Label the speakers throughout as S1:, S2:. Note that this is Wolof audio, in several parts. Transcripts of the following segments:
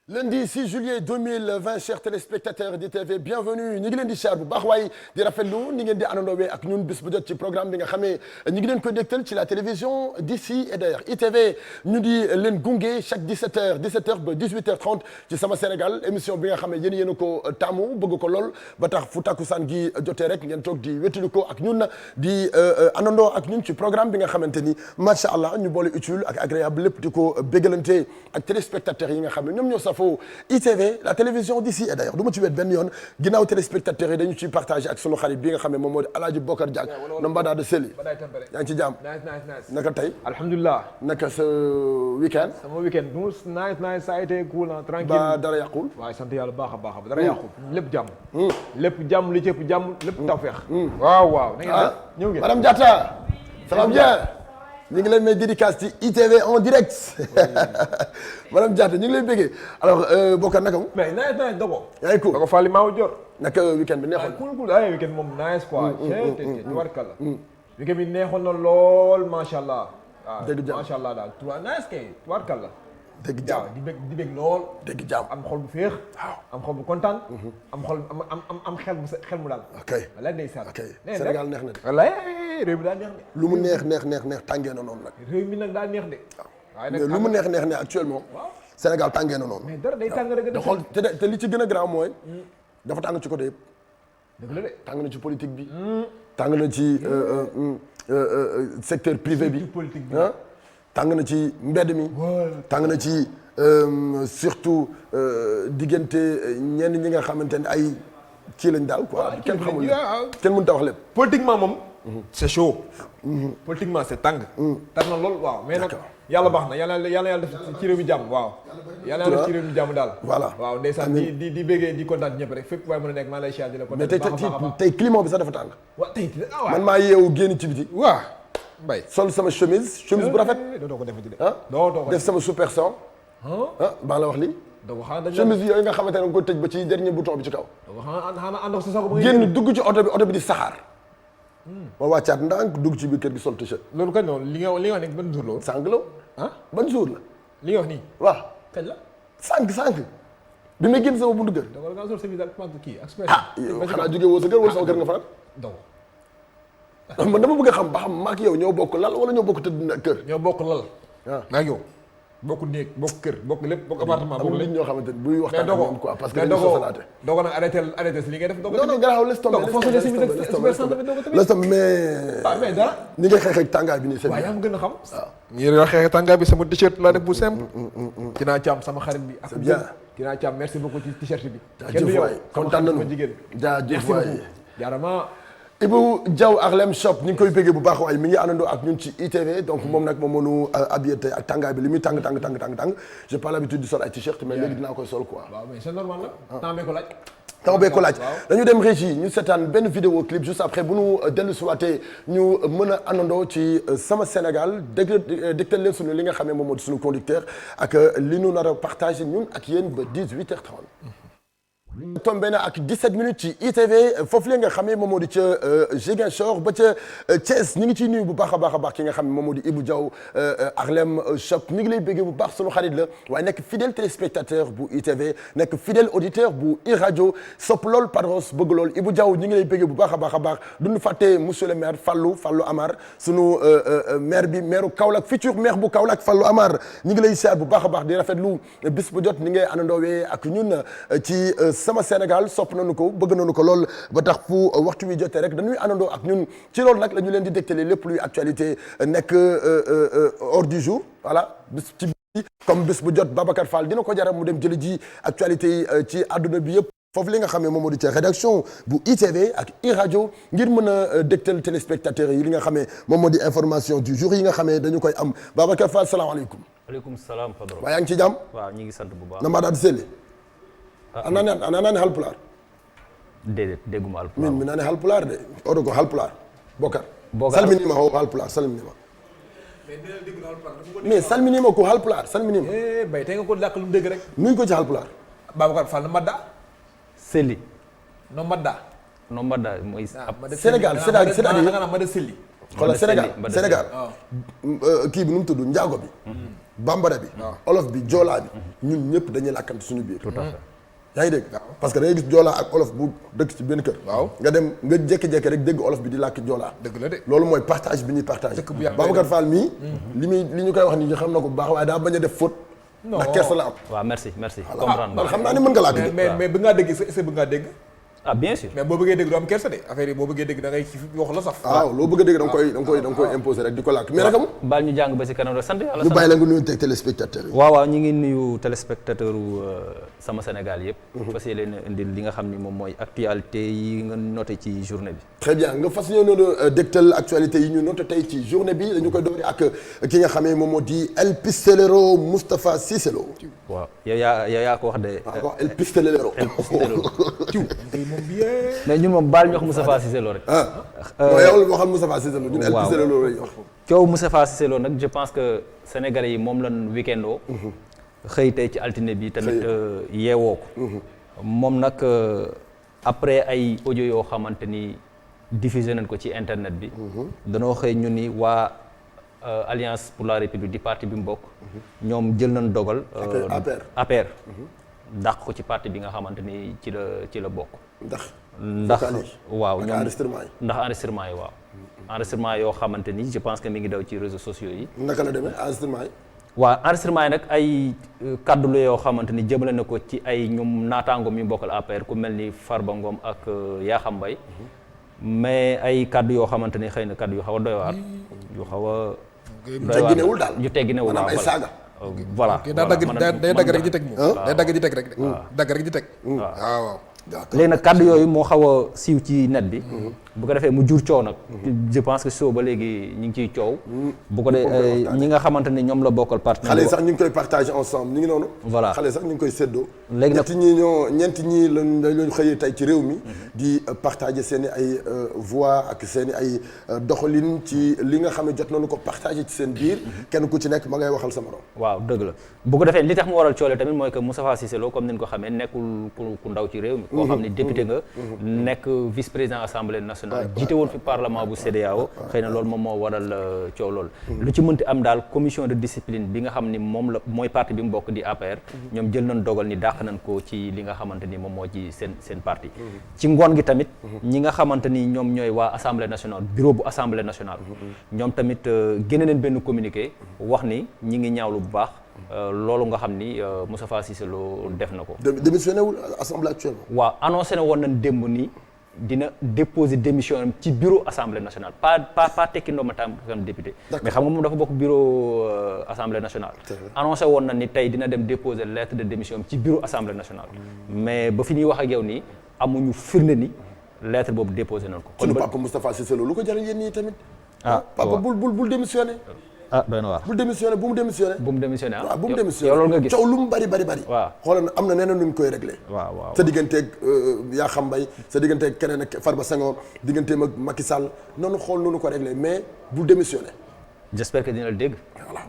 S1: Lundi 6 juillet 2020 chers téléspectateurs d'ITV bienvenue ñu ngi leen di char bu baax waaye di rafetlu ni ngeen di àndandoowee ak ñun bis bu jot ci programme bi nga xamee ñu ngi leen koy dégtal ci la télévision d'ici et d'ailleurs ITV ñu di leen gunge chaque 17h ba 18h30 ci sama Sénégal émission bi nga xam ne yéen a ko taamu bëgg ko lool ba tax fu takkusaan gi jotee rek ngeen toog di wétali ko ak ñun di àndandoo ak ñun ci programme bi nga xamante ni macha allah ñu boole utile ak agréable lépp di ko bégalante ak téléspectateurs yi nga xam ne ñoom ñoo safoo ITV la télévision d'ici et d'ailleurs du ma ci wet benn yoon ginnaaw téléspectateurs yi dañu ciy partagé ak sunu xarit bi nga xam ne moom moo di Alaaji Bokar Diak no mbadaa de seli yaa ngi ci jàmm naka tey
S2: alhamdulilah
S1: naka sa week-end
S2: sama week-end du nice ça a été cool tranquille
S1: ba dara yàqul
S2: waaw sant yàlla baax a baax dara yàqul lépp jàmm li ci ëpp jàmm lépp tawfeex waaw na ngeen ñëw ngeen
S1: madame Diatta ça va bien ñu ngi leen may dédicace ci ITV en direct madame Diatta ñu ngi lay bëggee alors Bokar naka mu.
S2: mais nice dogo.
S1: yaa ngi cool
S2: dogo Fally Maaw Dior.
S1: naka weekend bi neexoon
S2: na. cool ay weekend moom nice quoi. tubarkalla. weekend bi neexoon na lool macha allah.
S1: dëgg jàmm
S2: macha allah daal nice kay tubarkalla.
S1: dëgg jàmm
S2: di bég lool.
S1: dëgg jàmm
S2: am xol bu féex. am xol bu kontaan. am xol am xel mu daal.
S1: ok
S2: walaay ndeysaan.
S1: ok Sénégal neex na de.
S2: walaay réew mi daa neex de.
S1: lu mu neex tàngee na noonu nag.
S2: réew mi nag daa neex de.
S1: waaye nag lu mu neex actuellement. Sénégal tàngee na noonu.
S2: mais dara day tàng rek.
S1: te xool te li ci gën a grand mooy. dafa tàng ci côté yëpp.
S2: dëgg la de.
S1: tàng na ci politique bi. tàng na ci secteur privé bi. tàng na ci mbedd mi. tàng na ci surtout diggante ñenn ñi nga xamante ne ay kii lañ daal quoi. kenn xamul kenn mënut a wax lépp.
S2: politiquement moom. c'est chaud. politiquement c'est tàng. tar na lool waaw mais nag yàlla baax na yàlla def ci réew mi jàmm waaw. yàlla def ci réew mi jàmm daal.
S1: voilà
S2: waaw ndeysaan di béggee di kontaan ñëpp rek fépp waaye mën a nekk maa lay siyaar di la kontaan.
S1: mais tey climat bi sax dafa tàng.
S2: waaw tey
S1: man maa yeewu génn ci biti.
S2: waaw. Mbaye
S1: sol sama chemise bu rafet.
S2: doo ko defati de.
S1: doo ko def sama super son. baa la wax lii.
S2: donc xanaa
S1: chemise yooyu nga xamante ne nga ko tëj ba ci dernier bouton bi ci kaw.
S2: donc xanaa ànd ak sa sago ba
S1: génn dugg ci oto bi di saxaar. ma wàccaat ndànk dugg ci biir kër gi sol t-shirt.
S2: loolu kañ noonu li nga wax ne ban jour la woon.
S1: sànq la. ban jour la.
S2: li nga wax nii.
S1: waaw
S2: kañ la.
S1: sànq. bi may génn sama buntu kër.
S2: donc nga sol chemise ak kii ak
S1: yow xanaa jógee woo sa kër wala sama kër nga faral.
S2: donc.
S1: man dama bëgg a xam ba xam maak yow ñoo bokk lal wala ñoo bokk tëdd kër.
S2: ñoo bokk lal. maa ngi yow bokk néeg bokk kër bokk lépp bokk appartement.
S1: amul nit ñoo xamante ni buy waxtaan ak ñoom quoi parce que dañuy sosalaate.
S2: dogo nag arrêté si li ngay def.
S1: non garaaw laisse tomber mais
S2: dara.
S1: ni ngay xeex ak tàngaay bi nii c'est bien.
S2: waaw yaa ma gën a xam. waaw ñi yoo xeex tàngaay bi sama t-shirt laa def bu simple. dinaa caam sama xarit bi.
S1: c'est bien
S2: dinaa caam merci beaucoup ci t-shirt bi.
S1: jaajëf waay kontaan nañu
S2: jigéen.
S1: jaajëf waay
S2: jaarama.
S1: Ibou Diaw Harlem Shop ñu ngi koy bëggee bu baax waaye mi ngi àndandoo ak ñun ci ITV donc moom nag moom moo ñu habillé tey ak tàngaay bi li muy tàng j'ai pas l'habitude di sol ay t-shirt mais léegi dinaa koy sol quoi.
S2: waaw mais c'est normal la. temps
S1: bee ko laaj. dañu dem régie ñu seetaan benn vidéo clip juste après bu ñu dellu siwaatee ñu mën a àndandoo ci sama Sénégal dégtal leen sunu li nga xam ne moom moo di sunu conducteur ak li ñu nar a partagé ñun ak yéen ba 18h30. tombé na ak 17 minutes ci ITV foofu la nga xamee moom moo di ca Ziguinchor ba ca Thiès ñu ngi ciy nuyu bu baax a baax ki nga xam ne moom moo di Ibou Diaw Harlem Shop mi ngi lay béggee bu baax sunu xarit la waaye nekk fidèle téléspectateur bu ITV nekk fidèle auditeur bu iRadio sopp lool Padros bëgg lool Ibou Diaw ñu ngi lay béggee bu baax a baax duñu fàtte monsieur le maire Fallou Amar sunu maire bi maire Kaolack futur maire bu Kaolack Fallou Amar ñu ngi lay siyaar bu baax a baax di rafetlu bis bu jot ni ngay àndandoowee ak ñun ci sama Sénégal sopp nañu ko bëgg nañu ko lool ba tax fu waxtu wi jotee rek dañuy àndandoo ak ñun ci loolu nag la ñu leen di dégtale lépp luy actualité nekk hors du jour voilà bis ci bi comme bis bu jot Babacar Fall dina ko jaram mu dem jëli ji actualité yi ci àdduna bi yëpp foofu li nga xam ne moom moo di ci rédaction bu ITV ak iRadio ngir mën a dégtal téléspectateurs yi li nga xam ne moom moo di information du jour yi nga xam ne dañu koy am Babacar Fall salaamaaleykum
S3: aleykum salaam Fadro.
S1: waa yaa ngi ci jàmm.
S3: waaw ñu ngi sant bu baax.
S1: na mbaɗa aɗa selli. a nani halpular.
S3: déedéet dégguma halpular.
S1: min mi nani halpular de oɗo ko halpular. Bokar.
S3: Bokar
S1: salminima o halpular salminima. mais salminima ko halpular salminima.
S2: bay tey nga ko làkk lu mu dégg rek.
S1: nuñ ko ci halpular.
S2: Babacar Fall no mbaɗɗa.
S3: Selli.
S2: no mbaɗɗa.
S3: no mbaɗɗa mooy.
S1: Sénégal c'est-à-dire
S2: da nga naan mbaɗa selli.
S1: xoolal Sénégal kii bi nu mu tudd njaago bi. bambara bi. olof bi joolaa bi. ñun ñëpp dañuy làkkante suñu biir.
S3: tout à fait.
S1: yaa ngi dégg parce que da ngay gis joolaa ak olof bu dëkk ci benn kër.
S2: waaw
S1: nga dem nga jékki-jékki rek dégg olof bi di làkk joolaa.
S2: dëgg la de.
S1: loolu mooy partage bi ñuy partage.
S2: dëkk bu yàgg
S1: Babacar Fall mii. li ñu koy wax nii xam na ko bu baax waaye daa bañ a def faute. ndax kersa la am.
S3: waaw merci comprendre
S1: man xam naa ne mën nga làkk.
S2: mais bëgg ngaa dégg est-ce que bëgg ngaa dégg.
S3: ah bien sûr.
S2: mais boo bëggee dégg doo am kersa de affaire yi boo bëggee dégg da ngay ci wax la saf.
S1: waaw loo bëgg a dégg da nga koy imposer rek di ko làkk mais nag amul.
S3: baal ñu jàng ba si kanam rek sant yàlla.
S1: ñu bàyyi la nga nuyu teg téléspectateurs yi.
S3: waaw ñu ngi nuyu téléspectateur sama Sénégal yëpp. fas yéene indil li nga xam ni moom mooy actualité yi nga noté ci journée bi.
S1: très bien nga fas yéene dégtal actualité yi ñu noté tey ci journée bi dañu koy doori ak ki nga xamee moom moo di El Pistolero Moustapha Cissé Lo.
S3: waaw yow yaa ko wax de.
S1: waaw El Pistolero.
S3: El Pistolero. mais ñun moom baal ñu wax Moustapha Cissé Lo rek.
S1: non yow la waxal Moustapha Cissé Lo ñun El Pistolero lay wax.
S3: coow Moustapha Cissé Lo nag je pense que Sénégalais yi moom lañ weekendoo. xëy tey ci altine bi tamit yeewoo ko. moom nag après ay audio yoo xamante ni diffusé nañ ko ci internet bi. danoo xëy ñu ni waa Alliance pour la République di parti bi mu bokk. ñoom jël nañ dogal. APR. dàq ko ci parti bi nga xamante ni ci la bokk. ndax waaw ñoom ndax enregistrement yi waaw. enregistrement yoo xamante ni je pense que mi ngi daw ci réseaux sociaux yi.
S1: naka la demee enregistrement yi.
S3: waaw enregistrement yi nag ay kaddu la yoo xamante ni jëmale na ko ci ay ñum naataangoom yu bokkal APR ku mel ni Farba Ngom ak Yakham Mbaye mais ay kaddu yoo xamante ni xëy na kaddu yu xaw a doy waar. yu xaw a.
S1: tegginewul daal
S3: yu tegginewul waaw
S1: ay saaga.
S3: voilà
S2: day dagg rek di teg moom. day dagg di teg rek de. dagg rek di teg. waaw.
S3: léegi nag kàddu yooyu moo xaw a siiw ci net bi. bu ko defee mu jur coow nag. je pense que soo ba léegi ñu ngi ciy coow. bu ko defee ñi nga xamante ni ñoom la bokkal parti.
S1: xale yi sax ñu ngi koy partager ensemble ñu ngi noonu.
S3: voilà
S1: xale yi sax ñu ngi koy séddoo.
S3: léegi nag
S1: ñeenti ñii lañu xëyee tey ci réew mi. di partager seen i ay voix ak seen i ay doxalin ci li nga xam ne jot nañu ko partager ci seen biir. kenn ku ci nekk ma ngay waxal sa morom.
S3: waaw dëgg la bu ko defee li tax mu waral coole tamit mooy que Moustapha Cissé Lo comme ni ñu ko xamee nekkul ku ndaw ci réew mi. koo xam ne député nga. nekk vice président assemblée nationale. jiite woon fi parlement bu CEDEAO. xëy na loolu moom moo waral coow loolu. lu ci mënti am daal commission de discipline bi nga xam ni moom la mooy parti bi mu bokk di APR. ñoom jël nañ dogal ni dàq nañ ko ci li nga xamante ni moom moo ci seen parti. ci ngoon gi tamit. ñi nga xamante ni ñoom ñooy waa assemblée nationale bureau bu assemblée nationale. ñoom tamit génne nañ benn communiqué wax ni ñi ngi ñaawlu bu baax. loolu nga xam ni Moustapha Cissé Lo def na ko.
S1: démissionné wul assemblée actuellement.
S3: waaw annoncé na woon nañ démb ni dina déposer démission am ci bureau assemblée nationale pas tekki ndooma tam député. mais xam nga moom dafa bokk bureau assemblée nationale. annoncé woon na ni tey dina dem déposer lettre de démission am ci bureau assemblée nationale. mais ba fi ñuy wax ak yow nii amuñu firnde ni lettre boobu déposé nañ ko.
S1: kon papa Moustapha Cissé Lo lu ko jaral yéen ñii tamit. papa bul démissionné.
S3: doy na waar.
S1: bu mu démissionné
S3: bu mu démissionné
S1: waaw bu mu démissionné
S3: yow loolu nga gis
S1: coow lu mu bari.
S3: waaw
S1: xoolal am na neneen nu ñu koy réglé.
S3: waaw
S1: sa digganteeg Yakham Mbaye sa digganteeg keneen ak Farba Senghor digganteem ak Macky Sall noonu xool noonu ko réglé mais bu démissionné.
S3: j'espère que dina la dégg.
S1: voilà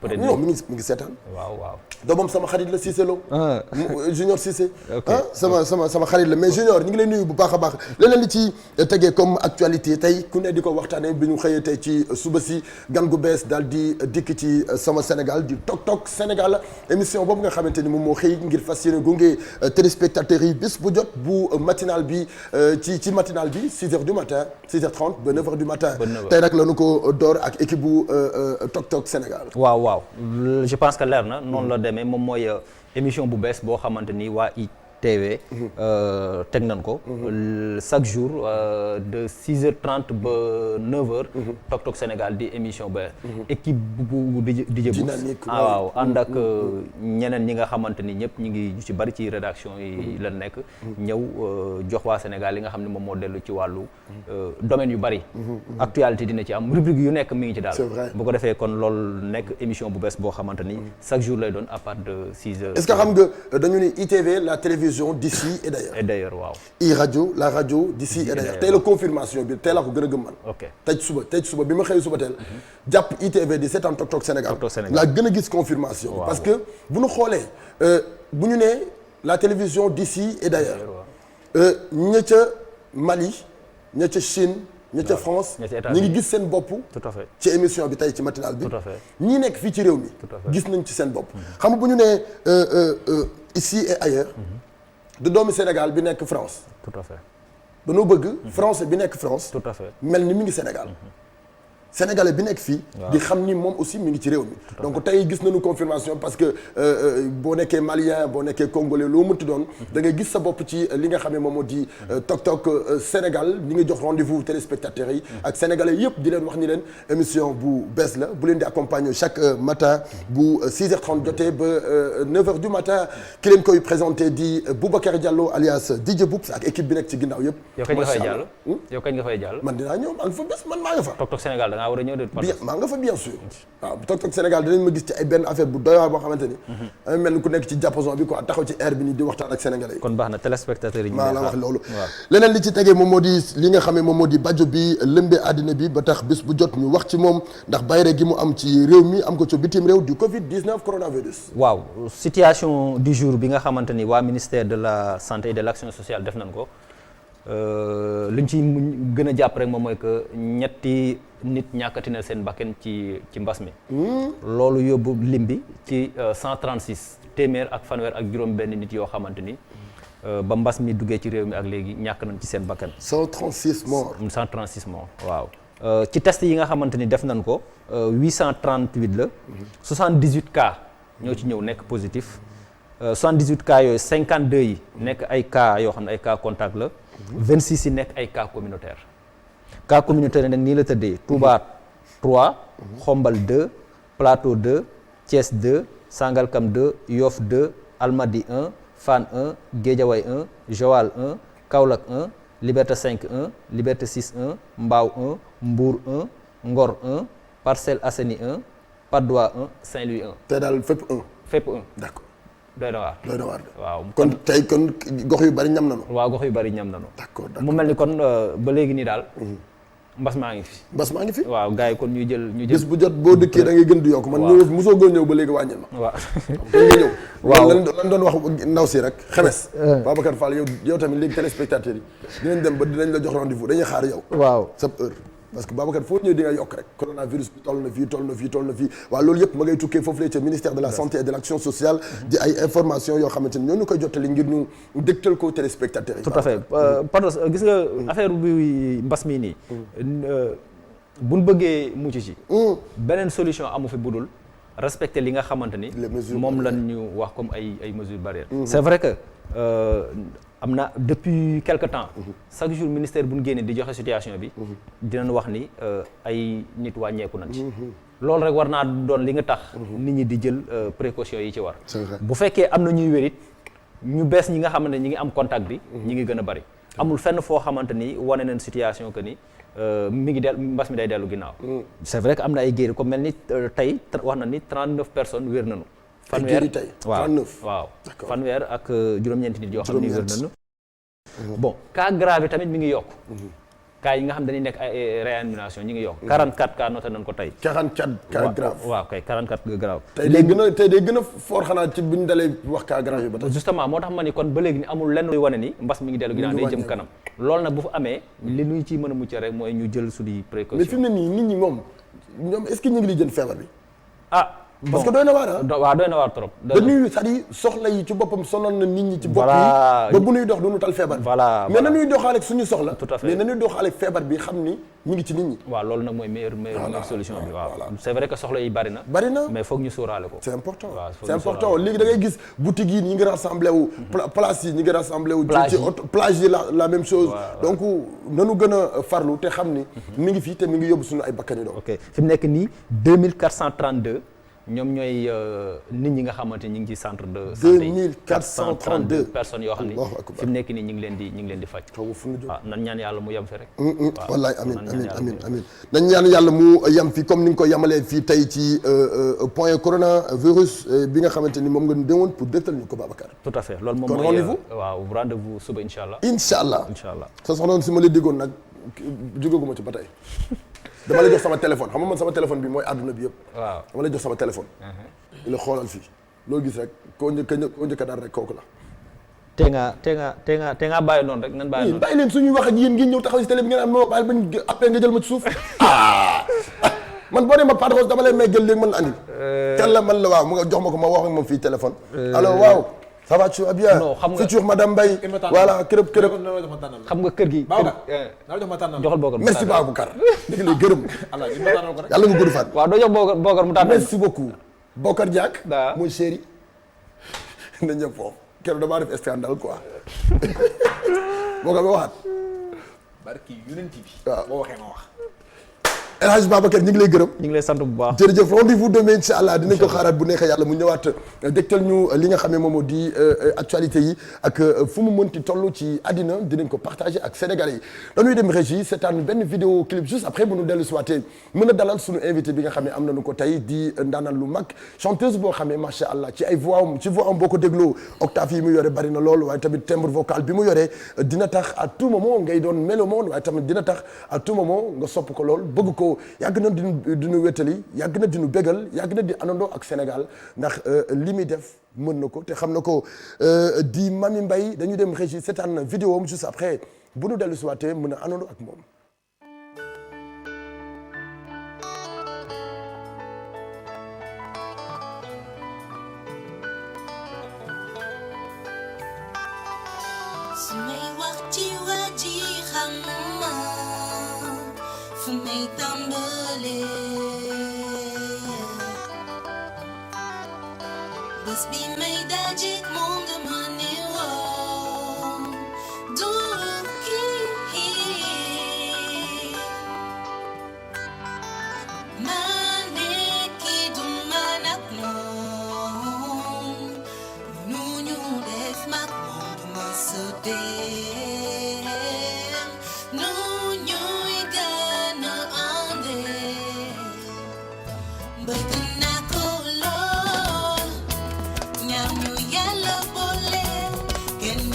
S3: peut-être
S1: non mi ngi seetaan.
S3: waaw.
S1: doomam sama xarit la Cissé Lo. Junior Cissé. sama xarit la mais Junior ñu ngi lay nuyu bu baax a baax leneen li ci tegee comme actualité tey ku ne di ko waxtaanee bi ñu xëyee tey ci suba si gan gu bees daal di dikk ci sama Sénégal di Tok Tok Sénégal émission boobu nga xamante ni moom moo xëy ngir fas yéene gunge téléspectateurs yi bis bu jot bu matinal bi ci matinal bi 6h du matin 6h30 ba 9h du matin. tey nag la ñu ko door ak équipe bu Tok Tok Sénégal.
S3: waaw je pense que leer na noonu la demee moom mooy émission bu bees boo xamante ni waa TV teg nañ ko chaque jour de 6h30 ba 9h Tok Tok Sénégal di émission ba équipe bu DJ Books waaw ànd ak ñeneen ñi nga xamante ni ñëpp ñu ngi ñu ci bari ci rédaction yi lan nekk ñëw jox waa Sénégal li nga xam ne moom moo dellu ci wàllu domaine yu bari actualité dina ci am rubrique yu nekk mi ngi ci daal bu ko defee kon loolu nekk émission bu bees boo xamante ni chaque jour lay doon à part de 6h.
S1: est-ce que xam nga dañu ni ITV la télévision d'ici et d'ailleurs.
S3: et d'ailleurs waaw.
S1: iRadio la radio d'ici et d'ailleurs tey la confirmation bi tey laa ko gën a gëm man.
S3: ok
S1: tey suba bi ma xëyee suba teel. jàpp ITV di seetaan Tok Tok Sénégal. laa gën a gis confirmation. parce que bu ñu xoolee bu ñu nee la télévision d'ici et d'ailleurs. ña ca Mali ña ca Chine. ña ca France ñi ngi gis seen bopp.
S3: tout à fait
S1: ci émission bi tey ci matinale bi.
S3: tout à fait
S1: ñii nekk fii ci réew mi. gis nañ ci seen bopp. xam nga bu ñu nee ici et ailleurs. de doomi Sénégal bi nekk France.
S3: tout à fait
S1: dañoo bëgg. français bi nekk France.
S3: tout à fait
S1: mel ni mi ngi Sénégal. Sénégalais bi nekk fii. di xam ni moom aussi mi ngi ci réew mi. donc tey gis nañu confirmation parce que boo nekkee malien boo nekkee congolais loo mënti doon. da ngay gis sa bopp ci li nga xam ne moom moo di Tok Tok Sénégal ñi ngi jox rendez-vous téléspectateurs yi. ak sénégalais yëpp di leen wax ni leen émission bu bees la bu leen di accompagner chaque matin bu 6h30 jotee ba 9h du matin ki leen koy présenté di Boubacar Diallo alias DJ Books ak équipe bi nekk ci ginnaaw yëpp.
S3: yow kañ nga fay jàll. yow kañ nga fay jàll.
S1: man dinaa ñëw man fa bés man maa nga fa.
S3: Tok Tok Sénégal da ngaa war a ñëw de.
S1: bien maa nga fa bien sûr. waaw Tok Tok Sénégal dinañ ma gis ci ay benn affaire bu doy waar boo xamante ni. damay mel ni ku nekk ci diapason bi quoi taxaw ci air bi nii di waxtaan ak sénégalais yi.
S3: kon baax na téléspectateurs yi ñu
S1: maa la wax loolu. leneen li ci tegee moom moo di li nga xam ne moom moo di bajo bi lëmbee àddina bi ba tax bis bu jot ñu wax ci moom ndax bayre gi mu am ci réew mi am ko ci bitim réew du Covid 19 coronavirus.
S3: waaw situation du jour bi nga xamante ni waa ministère de la santé et de l'action sociale def nañ ko liñ ci gën a jàpp rek moom mooy que ñetti nit ñàkkati na seen bakken ci mbas mi. loolu yóbbu lim bi ci 136 téeméer ak fanweer ak juróom-benn nit yoo xamante ni ba mbas mi duggee ci réew mi ak léegi ñàkk nañ ci seen bakken.
S1: 136 morts.
S3: 136 morts waaw. ci test yi nga xamante ni def nañ ko 838 la. 78 cas ñoo ci ñëw nekk positif 78 cas yooyu 52 yi nekk ay cas yoo xam ne ay cas contact la. 26 yi nekk ay cas communautaire cas communautaire nag nii la tëddee Touba 3 Xombal 2 Plateau 2 Thiès 2 Sangalkam 2 Yoff 2 Almadi 1 Fann 1 Guédiawaye 1 Joal 1 Kaolack 1 Liberté 5 1 Liberté 6 1 Mbao 1 Mbour 1 Ngor 1 Parcelles Assainies 1 Patte d'Oie 1 Saint-Louis 1.
S1: te daal fépp 1.
S3: fépp 1.
S1: d'accord.
S3: doy na waar.
S1: doy na waar
S3: waaw
S1: kon tey kon gox yu bari ñam nañu.
S3: waaw gox yu bari ñam nañu.
S1: d'accord
S3: mu mel ni kon ba léegi nii daal. mbas maa ngi fi.
S1: mbas maa ngi fi.
S3: waaw gars yi kon ñu jël.
S1: bis bu jot boo dëkkee da ngay gën di yokk. man ñëw mosoo goo ñëw ba léegi wàññil ma.
S3: waaw
S1: kon nga ñëw.
S3: waaw
S1: lan doon wax ndaw si rek xemes. Babacar Fall yow tamit léegi téléspectateurs yi dinañ dem ba dinañ la jox rendez-vous dañuy xaar yow.
S3: waaw
S1: sa heure. parce que Babacar foo ñëw di nga yokk rek coronavirus bi toll na fii waaw loolu yëpp ma ngay tukkee foofu la ca ministère de la santé et de l'action sociale di ay informations yoo xamante ni ñoo ñu koy jottali ngir ñu dégtal ko téléspectateurs yi.
S3: tout à fait pardon gis nga affaire bi mbas mii nii buñ bëggee mucc ci beneen solution amu fi budul respecter li nga xamante ni moom lan ñu wax comme ay mesures barrières. C'est vrai que am na depuis quelque temps chaque jour ministère bu ñu génnee di joxe situation bi dinañ wax ni ay nit wàññeeku nañ ci loolu rek war naa doon li nga tax nit ñi di jël précaution yi ci war bu fekkee am na ñuy wérit ñu bees ñi nga xamante ne ñi ngi am contact bi ñi ngi gën a bari amul fenn foo xamante ni wane nañ situation que ni mi ngi mbas mi day dellu ginnaaw c'est vrai que am na ay géeri comme mel ni tey wax na ni 39 personnes wér nañu fanweer waaw fanweer ak juróom-ñeenti nit yoo xam ne wér nañu bon cas grave tamit mi ngi yokk cas yi nga xam dañuy nekk ay réanimation ñi ngi yokk 44 cas noté nañ ko tey
S1: 44 cas grave
S3: waaw kay 44 grave
S1: tey day gën a fort xanaa ci bi ñu dalee wax cas grave yi ba tey
S3: justement moo tax ma ni kon ba léegi ni amul lenn luy wane ni mbas mi ngi dellu ginnaaw day jëm kanam loolu nag bu fa amee li nuy ciy mën a mucc rek mooy ñu jël suñuy précaution
S1: mais fi mu ne nii nit ñi moom ñoom est-ce que ñu ngi li jël feebar bi parce que doy na waar
S3: waaw doy na waar trop.
S1: dañuy c'est-à-dire soxla yi ci boppam sonal na nit ñi ci bopp yi
S3: Voilà.
S1: ba bu ñuy dox du ñu tal feebar
S3: Voilà,
S1: mais
S3: voilà.
S1: nañuy doxaale ak suñu soxla
S3: Tout à fait.
S1: mais nañuy doxaale ak feebar bi xam ni mu ngi ci nit ñi
S3: waaw loolu nag mooy meilleure solution bi waaw. c'est vrai que soxla yi bari na.
S1: bari na
S3: mais foog ñu sóoraale ko.
S1: c'est important
S3: waaw foog
S1: c'est
S3: ñu
S1: important
S3: sóoraale
S1: léegi da ngay gis boutique yi ñi ngi rassemblé wu place yi ñi ngi rassemblé wu
S3: Plage
S1: ci
S3: yi.
S1: plage yi la même chose
S3: waaw.
S1: donc nanu gën a farlu te xam ni mi ngi fii te mi ngi yóbbu suñu ay bakkani doom
S3: ok fi mu nekk nii 2432 ñoom ñooy nit ñi nga xamante ni ñu ngi ci centre de santé yi
S1: 2432
S3: personnes yoo xam ni
S1: Allahu akbar.
S3: fi mu nekk nii ñu ngi leen di faj.
S1: xaw ma fu ñu jóg
S3: waaw nan ñaan yàlla mu yem fi rek.
S1: wallaay amin
S3: nan ñaan
S1: amin
S3: yàlla
S1: amin amin nañ ñaan yàlla mu yem fii comme ni nga ko yemalee fii tey ci point coronavirus bi nga xamante ni moom nga déwoon pour dégtal ñu ko Babacar
S3: tout à fait loolu moom
S1: kon
S3: mooy
S1: rendez-vous
S3: waaw rendez-vous suba incha allah.
S1: incha allah
S3: incha allah
S1: sa soxna si ma la déggoon nag jógaguma ci ba tey dama lay jox sama téléphone xam nga man sama téléphone bi mooy àdduna bi yëpp
S3: waaw
S1: dama lay jox sama téléphone la xoolal fii loolu gis rek koo njëkk a daal rek kooku la
S3: te nga bàyyi noonu rek nan bàyyi noonu.
S1: bàyyi leen suñuy wax ak yéen ngeen ñëw taxaw si télé bi ngeen am non bàyyi bañ après nga jël ma ci suuf man boo nee ma Patte Rose dama lay may jël léegi man la andi kan la man la waaw mu nga jox ma ko ma wax ak moom fii téléphone allo waaw ça va tu vas bien
S3: Non, xam nga-
S1: futur madame Mbaye voilà kërëb kërëb
S3: xam nga kër gi. joxal Bokar mu
S1: merci
S3: tànnal.
S1: Babacar dëgg lay gërëm yàlla nga gudd fan
S3: waaw doo jox Bokar mu tànnal.
S1: merci beaucoup Bokar Diak
S3: Daa.
S1: mooy chéri na ñëpp foofu keroog damaa def scandale quoi Bokar ba waxaat
S2: barki yonent bi.
S1: waaw
S2: boo waxee ma wax.
S1: El Hadj Babacar ñu ngi lay gërëm
S3: ñu ngi lay sant bu baax.
S1: jërëjëf rendez-vous demain incha allah dinañ ko xaaraat bu neexee yàlla mu ñëwaat dégtal ñu li nga xam ne moom moo di actualité yi ak fu mu mënti toll ci àddina dinañ ko partager ak sénégalais yi dañuy dem régie seetaan benn vidéo clip juste après bu ñu dellu si waatee mën a dalal suñu invité bi nga xam ne am nañu ko tey di ndaanaan lu mag chanteuse boo xam ne macha allah ci ay voix am ci voix am boo ko dégloo octave yi mu yore bari na lool waaye tamit timbre vocal bi mu yore dina tax à tout moment ngay doon mélomane waaye tamit dina tax à tout moment nga sopp ko lool bëgg ko yàgg na dinu wétali yàgg na dinu bégal yàgg na di anandoo ak Sénégal ndax li muy def mën na ko te xam na ko di Mami Mbaye dañu dem régie seetaan vidéo am juste après bu nu dellu si waatee mën a anandoo ak moom
S4: su may wax ci waa ji xam ma fu may tàmbalee bés bi may dajeek moom dama ne woon du kii maa nekki du man ak moom nu ñu def mag moom du ma sa dem nu ñuy gën a àndee bëgg naa ko lool ñaan ñu yàlla boole kenn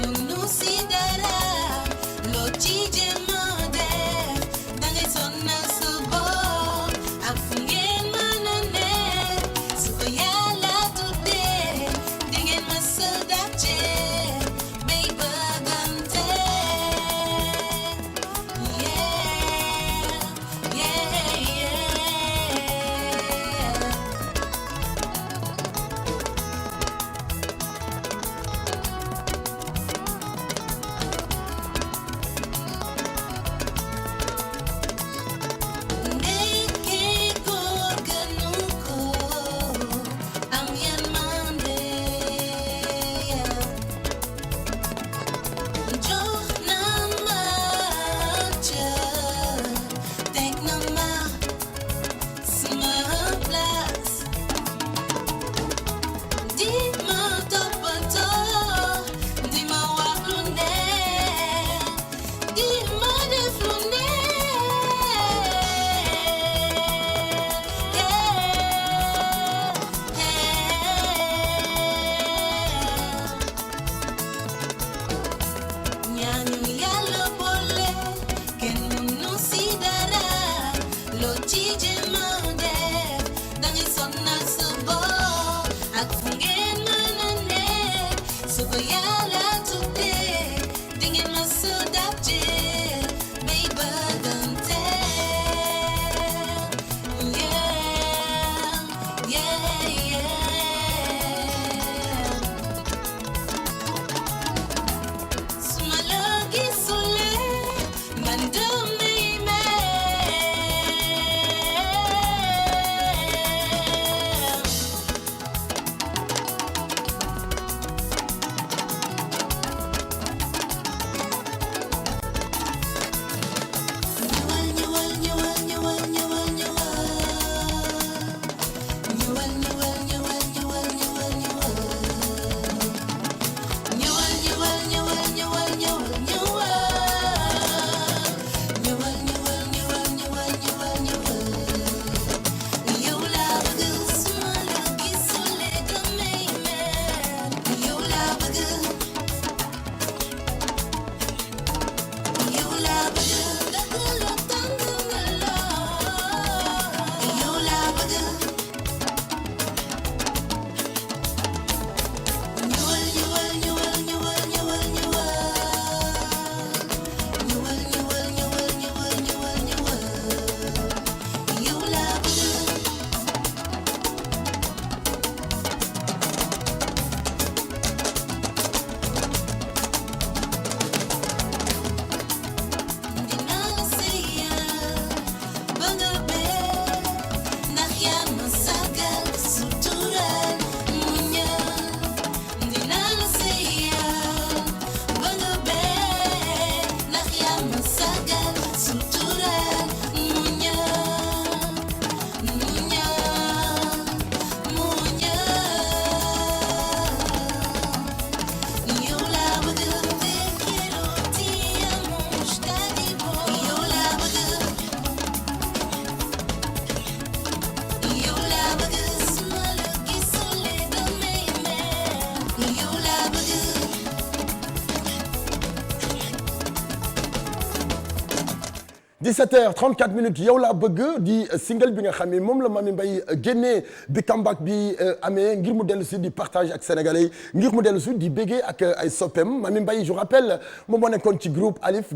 S1: 17h34 minutes yow laa bëgg di single bi nga xam ne moom la Mamy Mbaye génnee bi comeback bi amee ngir mu dellu si di partage ak sénégalais yi ngir mu dellu si di béggee ak ay soppeem Mamy Mbaye je rappelle moom moo nekkoon ci groupe Alif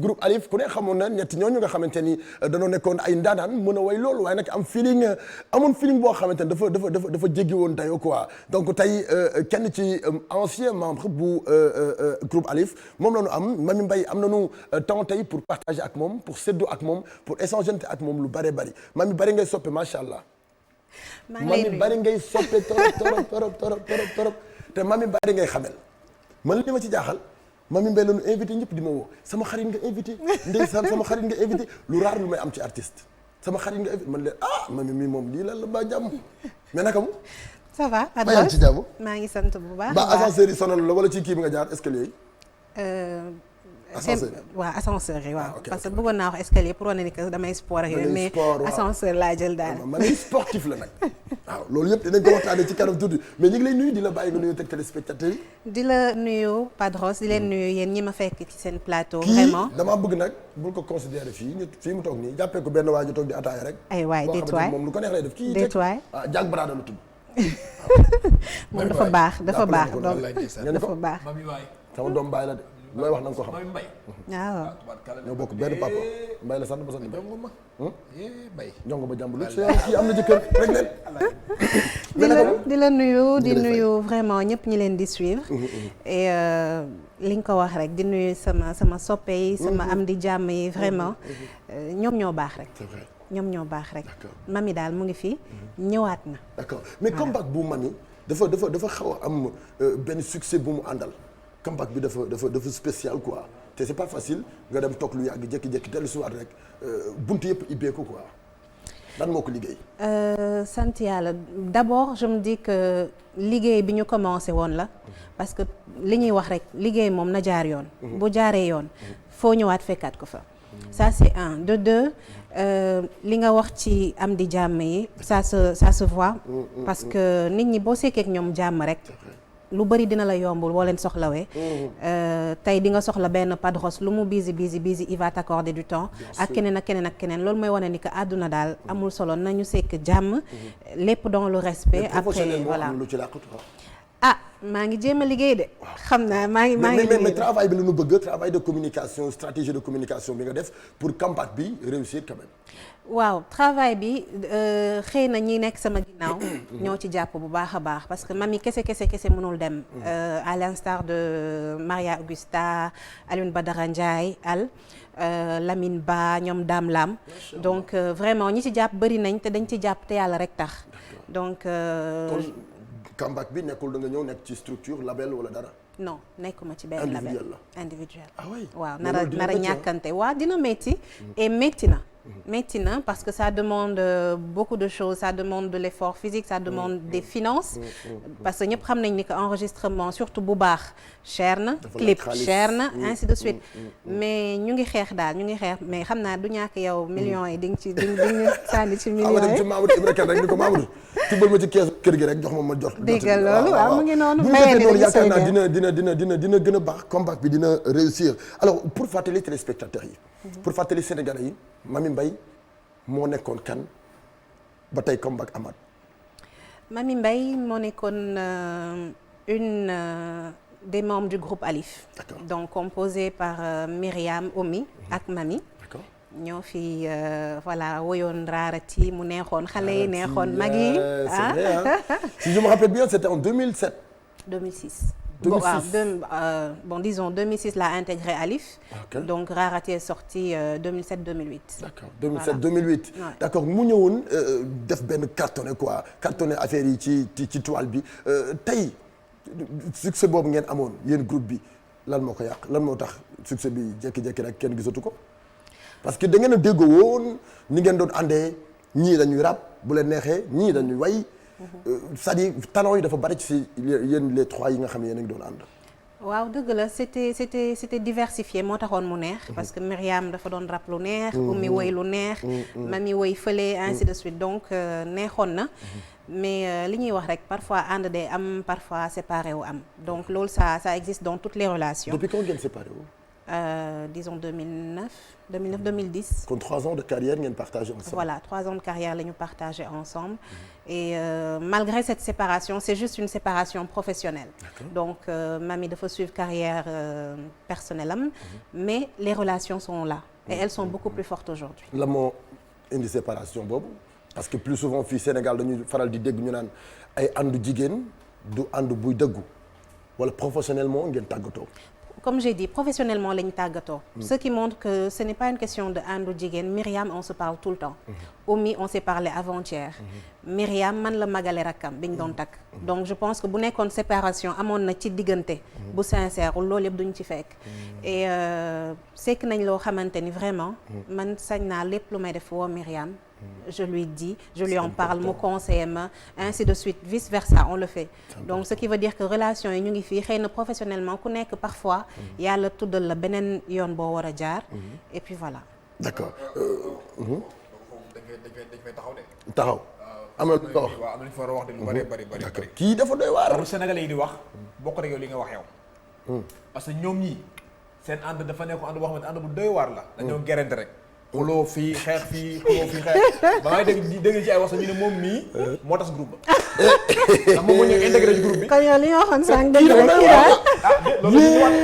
S1: ku ne xamoon na ñetti ñooñu nga xamante ni dañoo nekkoon ay ndaanaan mën a way loolu waaye nag amoon feeling boo xamante ni dafa jéggi woon dayoo quoi donc tey kenn ci ancien membre bu groupe Alif moom la ñu am Mamy Mbaye am nañu temps tey pour partager ak moom pour séddoo ak moom pour échanger ak moom lu bari Mamy bari ngay soppe macha allah. Mamy bari ngay soppe torop te Mamy bari ngay xamel man li ma ci jaaxal Mamy Mbaye la ñu invité ñëpp di ma woo sama xarit nga invité ndeysaan sama xarit nga invité lu raar lu may am ci artiste sama xarit nga invité man leen Mamy mi moom lii lan la ba jàmm mais naka mu.
S5: ça va
S1: maa ngi ci jàmm
S5: maa ngi sant bu baax.
S1: ba ascenseur yi sonal la wala ci kii bi nga jaar escalier yi.
S5: waaw ascenseur yi waaw parce que bëggoon naa wax escalier pour wane ni que damay sport ak yooyu mais ascenseur laa jël daal
S1: man sportif la nag waaw loolu yëpp dinañ ko waxtaanee ci kanam tuuti mais ñu ngi lay nuyu di la bàyyi nga nuyu teg téléspectateurs yi
S5: di la nuyu Padros di leen nuyu yéen ñi ma fekk ci seen plateau vraiment
S1: kii damaa bëgg nag bul ko considérer fii mu toog nii jàppee ko benn waa ju toog di ataaya rek
S5: ay waay déet
S1: moom lu ko neex lay def kii
S5: déet waay
S1: Jack Brada la tudd
S5: moom dafa baax donc dafa baax
S1: sama doom bàyyi la de looy wax na nga ko xam.
S5: waaw.
S1: ñoo bokk benn papa Mbaye la sant ba sant Mbaye. jongo ba jàmbur lu ci kii am na jëkkër rek leen.
S5: di la nuyu vraiment ñëpp ñi leen di suivre. et li nga ko wax rek di nuyu sama soppe yi sama am di jàmm yi vraiment ñoom ñoo baax rek.
S1: c'est vrai.
S5: ñoom ñoo baax rek. Mamy daal mu ngi fi ñëwaat na.
S1: d'accord mais comeback bu Mamy dafa xaw a am benn succès bu mu àndal. comeback bi dafa spécial quoi te c'est pas facile nga dem toog lu yàgg jékki-jékki dellu si waat rek buntu yëpp ibbeeku quoi lan moo ko liggéey.
S5: sant yàlla d'abord je me dis que liggéey bi ñu commencé woon la parce que li ñuy wax rek liggéey moom na jaar yoon. bu jaaree yoon foo ñëwaat fekkaat ko fa. ça c'est un de deux li nga wax ci am di jàmm yi ça se voit parce que nit ñi boo sekkee ak ñoom jàmm rek. lu bari dina la yombul boo leen soxlawee tey di nga soxla benn Padros lu mu busy il va t'accorder du temps ak keneen loolu mooy wane ni que àdduna daal amul solo nañu sekk jàmm lépp dans le respect après voilà maa ngi jéem a liggéey de xam naa maa ngi
S1: mais travail bi la ñu bëgg travail de communication stratégie de communication bi nga def pour comeback bi réussir quand même.
S5: waaw travail bi xëy na ñi nekk sama ginnaaw ñoo ci jàpp bu baax a baax parce que Mamy kese mënul dem à l'instar de Maria Augusta Alioune Badara Ndiaye Lamine Ba ñoom Dame Lam donc vraiment ñi ci jàpp bëri nañ te dañ ci jàpp te yàlla rek tax donc
S1: comeback bi nekkul da nga ñëw nekk ci structure label wala dara.
S5: non nekkuma ci benn label individuel
S1: ah oui
S5: waaw nara ñàkkante waaw dina métti et métti na parce que ça demande beaucoup de choses ça demande de l'effort physique ça demande des finances parce que ñëpp xam nañ ni que enregistrement surtout bu baax cher na clip cher na ainsi de suite mais ñu ngi xeex mais xam naa du ñàkk yow millions yi di nga sànni ci millions yi
S1: Mamadou Ibra Kane rek ni ko Mamadou tibbal ma ci kees kër gi rek jox ma jot
S5: déggal loolu waaw mu ngi noonu
S1: yaakaar naa dina gën a baax comeback bi dina réussir alors pour fàttali téléspectateurs yi pour fàttali sénégalais yi Mamy Mbaye moo nekkoon kan ba tey comeback amaat.
S5: Mamy Mbaye moo nekkoon une des membres du groupe Alif.
S1: D'accord.
S5: Donc composé par Myriam Omi ak Mamy.
S1: D'accord.
S5: ñoo fi voilà woyoon raarati mu neexoon xale yi neexoon mag yi.
S1: c'est vrai hein? Si je me rappelle bien c'était en 2007.
S5: 2006. Bon, disons 2006 l'a intégré Alif. Okay. Donc Raarati est sorti 2007-2008. D'accord.
S1: 2007-2008. Ouais. D'accord mu ñëwoon def benn cartonné affaire yi ci toile bi tey succès boobu ngeen amoon yéen groupe bi lan moo ko yàq lan moo tax succès bi jékki-jékki rek kenn gisatu ko parce que da ngeen a déggoo woon ni ngeen doon àndee ñii dañuy rap bu leen neexee ñii dañuy way. c'est-à-dire talent yi dafa bari ci yéen les trois yi nga xam ne yéen a ngi doon ànd.
S5: waaw dëgg la c'était diversifié moo taxoon mu neex. parce que Myriam dafa doon rap lu neex. Oumy woy lu neex. Mamy woy fële ainsi de suite donc neexoon na. mais li ñuy wax rek parfois ànd day am parfois séparé wu am donc loolu ça existe dans toutes les relations.
S1: depuis quand ngeen séparé wu.
S5: disons 2009-2010.
S1: Kon 3 ans de carrière ngeen partagé ensemble.
S5: Voilà, 3 ans de carrière la ñu partagé ensemble. Et malgré cette séparation, c'est juste une séparation professionnelle. Donc Mamy dafa suivre carrière personnelle am, mais les relations sont là. Et elles sont beaucoup plus fortes aujourd'hui.
S1: La moo indi séparation boobu parce que plus souvent fii Sénégal dañuy faral di dégg ñu naan ay àndu jigéen du ànd buy dëggu wala professionnellement ngeen tàggatoo.
S5: Comme j'ai dit, professionnellement lañu tàggatoo. Ce qui montre que ce n'est pas une question de àndu jigéen. Myriam, on se parle tout le temps. Oumy, on s'est parlé avant-hier. Myriam, man la magale rakkam biñ doon takk. Donc je pense que bu nekkoon séparation amoon na ci diggante bu sincère loolu yëpp duñ ci fekk. Et sekk nañ loo xamante ni vraiment man sañ naa lépp lu may def woo Myriam. Je lui dis, je lui en parle, mu conseiller ma, ainsi de suite, vice versa, on le fait. Donc ce qui veut dire que relation yi ñu ngi fii xëy na professionnellement ku nekk parfois yàlla tuddal la beneen yoon boo war a jaar. Et puis voilà.
S1: D'accord.
S2: dañ fay taxaw de.
S1: taxaw am na lu ko wax.
S2: waaw am na lu fa war a wax de lu bari bari bari.
S1: D'accord kii dafa doy waar.
S2: lu Sénégalais yi di wax bokk rek yow li nga wax yow. parce que ñoom ñii seen ànd dafa nekk ànd boo xamante ànd bu doy waar la. dañoo gerante rek. xuloo fii xeex fii xuloo fii xeex ba ngay dégg ci ay wax sax ñu ne moom mii moo tas groupe ba. ndax moom moo ñëw intégré ci groupe bi.
S5: kon yow li nga waxoon sànq dëgg la kii daal.
S2: loolu la ñuy wax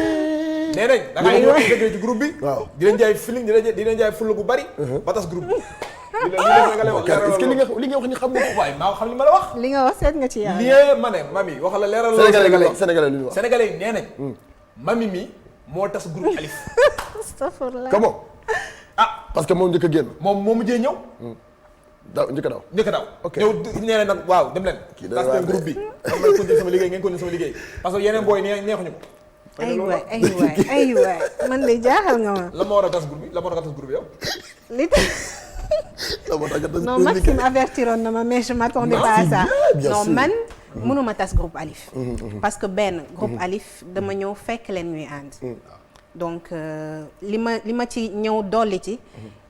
S2: nee nañ da ngay ñëw intégré ci groupe bi.
S1: waaw
S2: di leen jaay feeling di leen jaay fulla bu bari. ba tas groupe bi.
S1: est-ce que li nga wax ni xam nga ko.
S2: waaye maa xam li ma la wax.
S5: li nga wax seet nga ci yàlla.
S2: lii ma ne Mamy wax la leeral loolu.
S1: Sénégalais lu ñu wax
S2: Sénégalais yi nee nañ. Mamy mi moo tas groupe Alif.
S5: Astafurlah.
S1: comment. parce que moom njëkk a génn.
S2: moom moo mujjee ñëw.
S1: njëkk a daw.
S2: ñëw ñëw nee na nag waaw dem leen.
S1: kii
S2: tas leen groupe bi. am na continuer sama liggéey ngeen continuer sama liggéey parce que yeneen booy neexuñu ko.
S5: ay waay man de jaaxal nga ma.
S2: la ma war a tas groupe bi la ma war a tas groupe bi yow.
S5: li tax non Maxime avertiroon na ma mais je m'attendais pas à ça. non man mënuma tas groupe Alif. parce que benn groupe Alif dama ñëw fekk leen ñuy ànd. donc li ma ci ñëw dolli ci.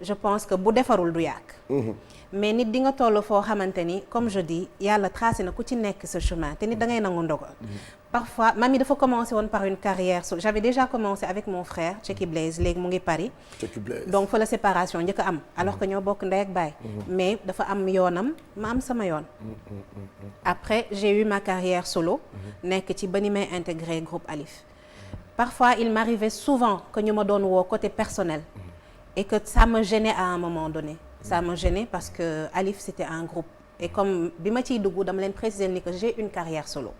S5: je pense que bu defarul du yàgg. mais nit di nga toll foo xamante ni comme je dis yàlla tracé na ku ci nekk ce chemin te nit da ngay nangu ndogal. parfois Mamy dafa commencé woon par une carrière j'avais déjà commencé avec mon frère Cheikh Blaise léegi mu ngi Paris. donc fa la séparation njëkk a am alors que ñoo bokk ndey ak baay. mais dafa am yoonam ma am sama yoon. après j'ai eu ma carrière solo. nekk ci ba ni may intégré groupe Alif. Parfois, il m'arrivait souvent que ñu ma doon woo côté personnel et que ça me gênait à un moment donné. Ça me gênait parce que Alif c'était un groupe et comme bi ma ciy dugg dama leen préciser ni que j'ai une carrière solo.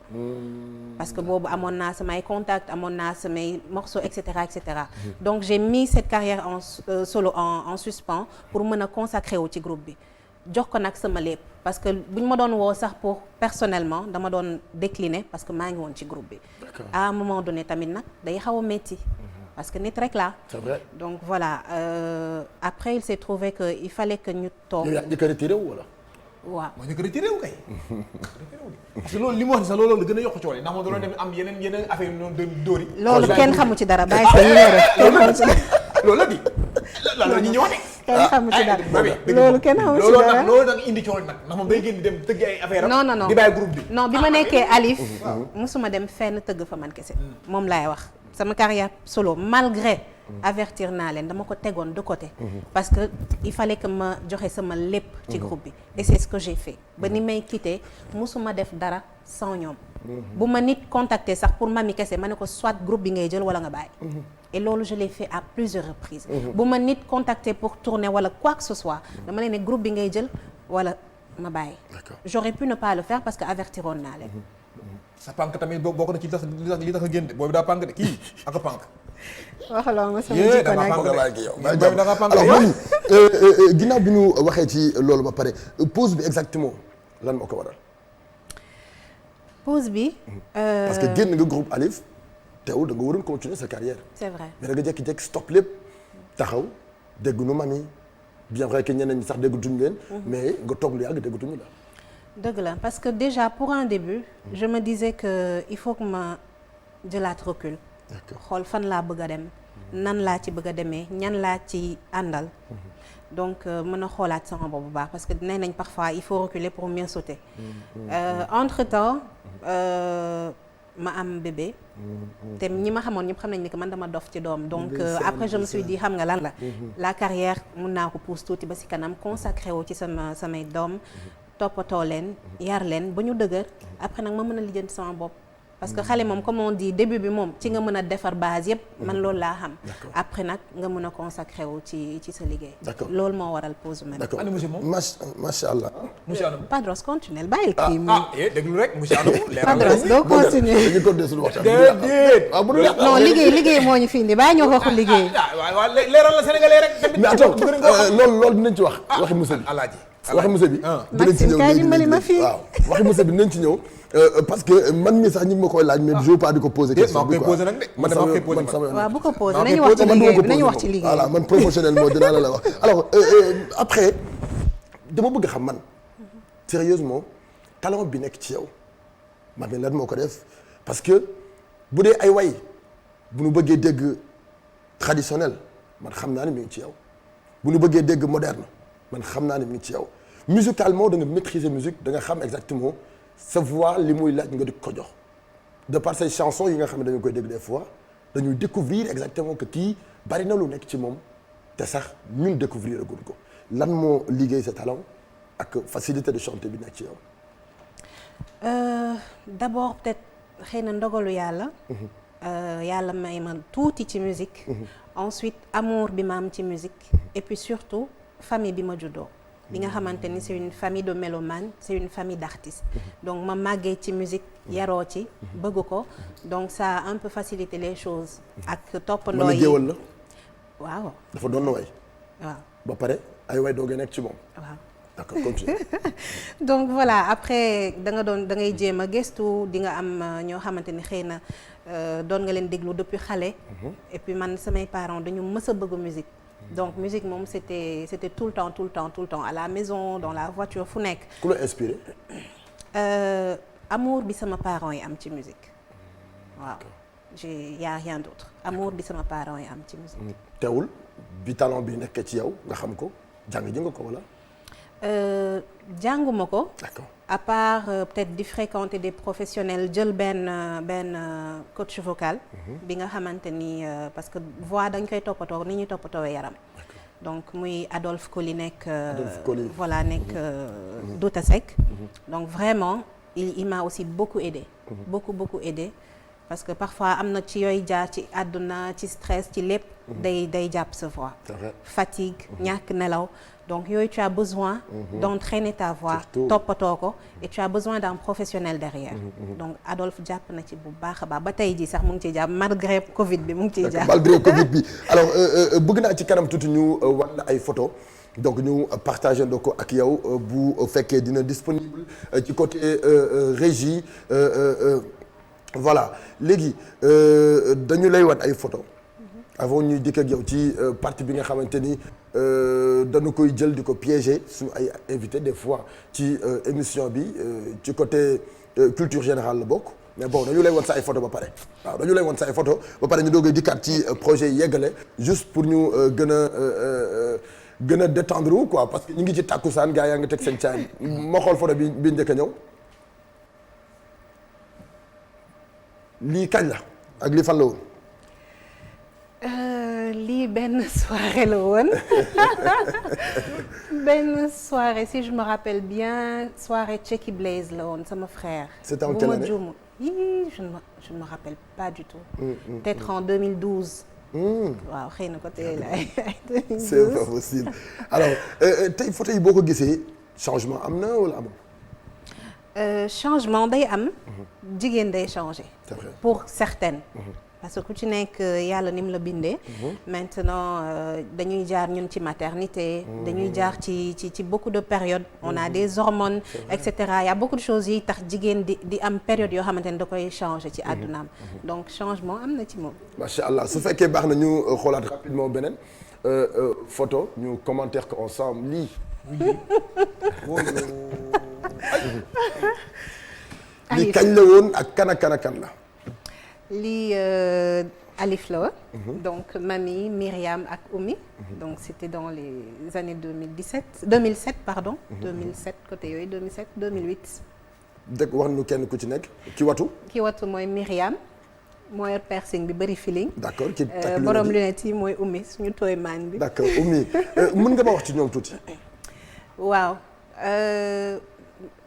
S5: parce que boobu amoon naa samay contacts amoon naa samay morceaux et cetera et cetera. donc j'ai mis cette carrière en solo en suspens pour mën a consacrer wu ci groupe bi. jox ko nag sama lépp parce que bu ñu ma doon woo sax pour personnellement dama doon décliner parce que maa ngi woon ci groupe bi. à un moment donné tamit nag day xaw a métti. parce que nit rek la.
S1: c'est vrai.
S5: donc voilà après il s'est trouvé que il fallait que ñu toog.
S1: yow yaa njëkk a retiré wu wala.
S5: waaw
S2: moo njëkk a retiré wu kay. parce que loolu li mu wax ni sax loolu la gën a yokk coono ndax moom doon dem am yeneen affaire yu noonu dóor yi.
S5: loolu kenn xamu ci dara bàyyi sa numéro kenn xamu ci dara.
S2: loolu la di. lan la ñuy ñëwaat de.
S5: kenn xamu ci dara loolu kenn xamu ci dara
S2: loolu nag indi coono nag ndax moom day génn dem tëgg ay affaire am.
S5: non
S2: di bàyyi groupe bi.
S5: non bi ma nekkee Alif. musuma dem fenn tëgg fa man kese. moom laay wax sama carrière solo malgré. avertir naa leen dama ko tegoon de côté. parce que il fallait que ma joxe sama lépp. ci groupe bi et c'est ce que j'ai fait. ba ni may quitté musuma def dara sans ñoom. bu ma nit contacter sax pour Mamy kese ma ne ko soit groupe bi ngay jël wala nga bàyyi. et loolu je l'ai fait à plusieurs reprises. bu ma nit contacter pour tourner wala quoi que ce soit dama leen ne groupe bi ngay jël wala ma bàyyi. j'aurais pu ne pas le faire parce que avertiroon naa leen.
S2: sa pànk tamit bokk na ci li tax a génn boobu daa pànk de kii ak a pànk.
S5: waxaloo ma sama jikko nag
S1: alors man ginnaaw bi ñu waxee ci loolu ba pare pause bi exactement lan moo ko waral.
S5: pause bi.
S1: parce que génn nga groupe Alif teewul da nga waroon continuer sa carrière.
S5: c'est vrai
S1: mais da nga jékki-jékki stop lépp taxaw dégg nu Mamy bien vrai que ñeneen ñi sax déggatuñu leen. mais nga toog lu yàgg déggatuñu la.
S5: dëgg la parce que déjà pour un début je me disais que il faut que ma jëlaat recul. xool fan laa bëgg a dem. nan laa ci bëgg a demee ñan laa ci àndal. donc mën a xoolaat sama bopp bu baax parce que nee nañ parfois il faut reculer pour mieux sauter. entre-temps ma am bébé. te ñi ma xamoon ñëpp xam nañ ni que man dama dof ci doom donc après je me suis dit xam nga lan la. la carrière mun naa ko pousse tuuti ba si kanam consacré wu ci samay doom. toppatoo leen yar leen ba ñu dëgër après nag ma mën a lijjanti sama bopp. parce que xale moom comme on dit début bi moom ci nga mën a defar base yëpp man loolu laa xam. après nag nga mën a consacré wu ci sa liggéey.
S1: d'accord
S5: loolu moo waral pause bu mel.
S1: d'accord
S2: Ana monsieur moom
S1: macha allah.
S2: monsieur Adama.
S5: Padros continuel bàyyil kii mi.
S2: déglu rek monsieur Adama.
S5: Padros doo continuer.
S1: dañuy continuer suñu waxtaan.
S2: déedéet.
S1: waaw bu dul
S5: non liggéey moo ñu fi indi bàyyi ñoo waxu liggéey.
S2: waaw leeral la sénégalais rek. tamit
S1: mais attends loolu dinañ ci wax. waxi monsieur bi
S2: alaaji.
S1: waxi monsieur bi. dinañ ci ñëw léegi waaw waxi monsieur bi dinañ ci ñëw. parce que man mii sax ñu ngi ma koy laaj mais je veux pas di ko poser question bi quoi man sama
S5: waaw bu ko poser nañu wax ci liggéey bi nañu wax ci liggéey
S1: voilà man promotionnellement dinaa la wax alors après dama bëgg xam man sérieusement talent bi nekk ci yow ma ne lan moo ko def parce que bu dee ay way bu nu bëggee dégg traditionnel man xam naa ne mi ngi ci yow bu nu bëggee dégg moderne man xam naa ne mi ngi ci yow musicalement da nga maîtriser musique da nga xam exactement sa voix li muy laaj nga di ko jox de par ces chansons yi nga xam ne dañu koy dégg des fois dañuy découvrir exactement que kii bari na lu nekk ci moom te sax ñun découvrir agul ko lan moo liggéey sa talent ak facilité de chanter bi nekk ci yow.
S5: d'abord peut-être xëy na ndogalu yàlla. yàlla may ma tuuti ci musique. ensuite amour bi ma am ci musique. et puis surtout famille bi ma juddoo. bi nga xamante ni c'est une famille de mélomanes c'est une famille d'artistes donc ma màggee ci musique yaroo ci bëgg ko donc ça a un peu facilité les choses ak toppandoo yi
S1: géwël la
S5: waaw
S1: dafa doon na way
S5: waaw
S1: ba pare ay way doogee nekk ci moom
S5: waaw
S1: d'accord continue
S5: donc voilà après da ngay jéem a gëstu di nga am ñoo xamante ni xëy na doon nga leen déglu depuis xale et puis man samay parents dañu mës a bëgg musique donc musique moom c'était tout le temps à la maison dans la voiture fu nekk.
S1: ku la inspiré.
S5: amour bi sama parents yi am ci musique waaw y a rien d'autre amour bi sama parents yi am ci musique.
S1: teewul bi talent bi nekk ci yow nga xam ko jàng nga ko wala.
S5: jànguma ko.
S1: d'accord
S5: à part peut-être di fréquenter des professionnels jël benn coach vocal. bi nga xamante ni parce que voix dañ koy toppatoo ni ñuy toppatoowee yaram. donc muy Adolphe Coly nekk. voilà nekk Douta Seck. donc vraiment il m'a aussi beaucoup aidé. beaucoup aidé parce que parfois am na ci yooyu jaar ci àdduna ci stress ci lépp. day jàpp sa voix. fatigue ñàkk nelaw. donc yooyu tu as besoin d'entraîner ta voix toppatoo ko et tu as besoin d'un professionnel derrière donc Adolphe jàpp na ci bu baax a baax ba tey jii sax mu ngi ciy jàpp malgré Covid bi mu ngi ciy jàpp
S1: malgré Covid bi alors bëgg naa ci kanam tuuti ñu wan la ay photos donc ñu partagé ndoo ko ak yow bu fekkee dina disponible ci côté régie voilà léegi dañu lay wan ay photos avant ñuy dikk ak yow ci partie bi nga xamante ni dañu koy jël di ko piéger suñu ay invité des fois ci émission bi ci côté culture générale la bokk mais bon dañu lay wan sa ay photo ba pare waaw dañu lay wan sa ay photo ba pare ñu doogay dikkaat ci projet yi yeggale juste pour ñu gën a détendre wu quoi parce que ñu ngi ci tàkkusaan gars yaa ngi teg seen caay ma xool photo bi njëkk a ñëw lii kañ la ak lii fan la woon
S5: lii benn soirée la woon benn soirée si je me rappelle bien soirée Checky Blaze la woon sama frère.
S1: C'était en quelle année?
S5: je ne me rappelle pas du tout. Peut-être en 2012. waaw xëy na côté ay 2012.
S1: C'est pas possible alors tey photo yi boo ko gisee changement am na wala amul.
S5: changement day am. jigéen day changer.
S1: C'est vrai.
S5: Pour certaines. parce que ku ci nekk yàlla ni mu la bindee. maintenant dañuy jaar ñun ci maternité. dañuy jaar ci beaucoup de périodes. on a des hormones et cetera y a beaucoup de choses yi tax jigéen di am période yoo xamante ne da koy changer ci àddunaam. donc changement am na ci moom.
S1: macha allah su fekkee baax na ñu xoolaat rapidement beneen photo ñu commentaire ko ensemble lii. lii kañ la woon ak kan la.
S5: lii Alif la woon. donc Mami Myriam ak Oumi. donc c'était dans les années 2007 pardon. 2007 côté yooyu 2007 2008.
S1: dëgg wax nu kenn ku ci nekk ki watu.
S5: ki watu mooy Myriam moo yor piercing bi bëri feeling.
S1: d'accord ki takk
S5: borom lunettes yi mooy Oumy suñu tooy maan bi.
S1: d'accord Oumy mën nga ma wax ci ñoom tuuti.
S5: waaw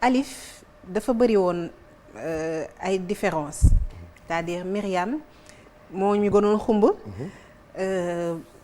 S5: Alif dafa bëri woon ay différences c'est-à-dire Myriam moo ñu gënoon xumb.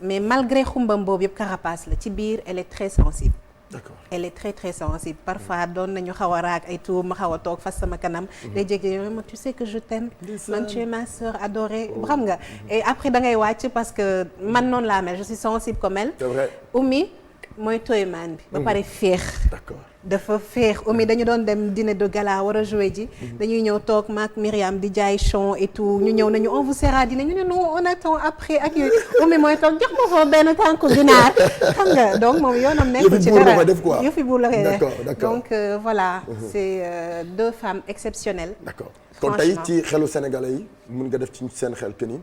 S5: Mais malgré xumbam boobu yëpp carapace la ci biir elle est très sensible.
S1: D'accord.
S5: Elle est très très sensible parfois doon nañu xaw a raak ay tuur ma xaw a toog fas sama kanam. day jékki tu sais que je t'aime. man tu es ma sœur adorée xam nga. et après da ngay wàcc parce que man noonu laa mel je suis sensible comme elle.
S1: C'est vrai.
S5: Oumy mooy tooymaan bi. ba pare féex.
S1: D'accord.
S5: dafa féex Oumy dañu doon dem dîner de gala war a jouer ji. dañuy ñëw toog maak Myriam di jaay chon et tout ñu ñëw nañu on vous sert à dîner ñu ne non on attend après ak yooyu Oumy mooy toog jox ma foofu benn tànku ginaar xam nga donc moom yoonam nekk ci dara yëfi buur la koy def
S1: d'accord
S5: donc voilà c'est deux femmes exceptionnelles.
S1: d'accord kon tey ci xelu sénégalais yi mën nga def ci seen xel que ni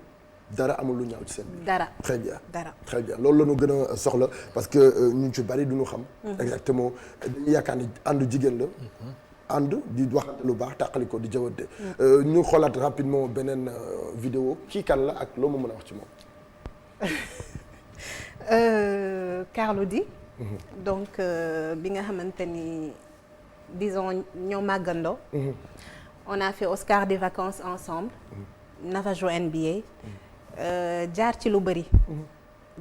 S1: dara amul lu ñaaw ci seen biir.
S5: dara
S1: très bien
S5: dara
S1: très bien loolu la ñu gën a soxla parce que ñu ci bari du ñu xam. exactement dañuy yaakaar ni àndu jigéen la. ànd di waxante lu baax tàqali ko di jawante. ñu xoolaat rapidement beneen vidéo kii kan la ak loo ma mën a wax ci moom.
S5: Carlou D. donc bi nga xamante ni disons ñoo màggandoo. on a fait Oscar des vacances ensemble. Navajo NBA. jaar ci lu bëri.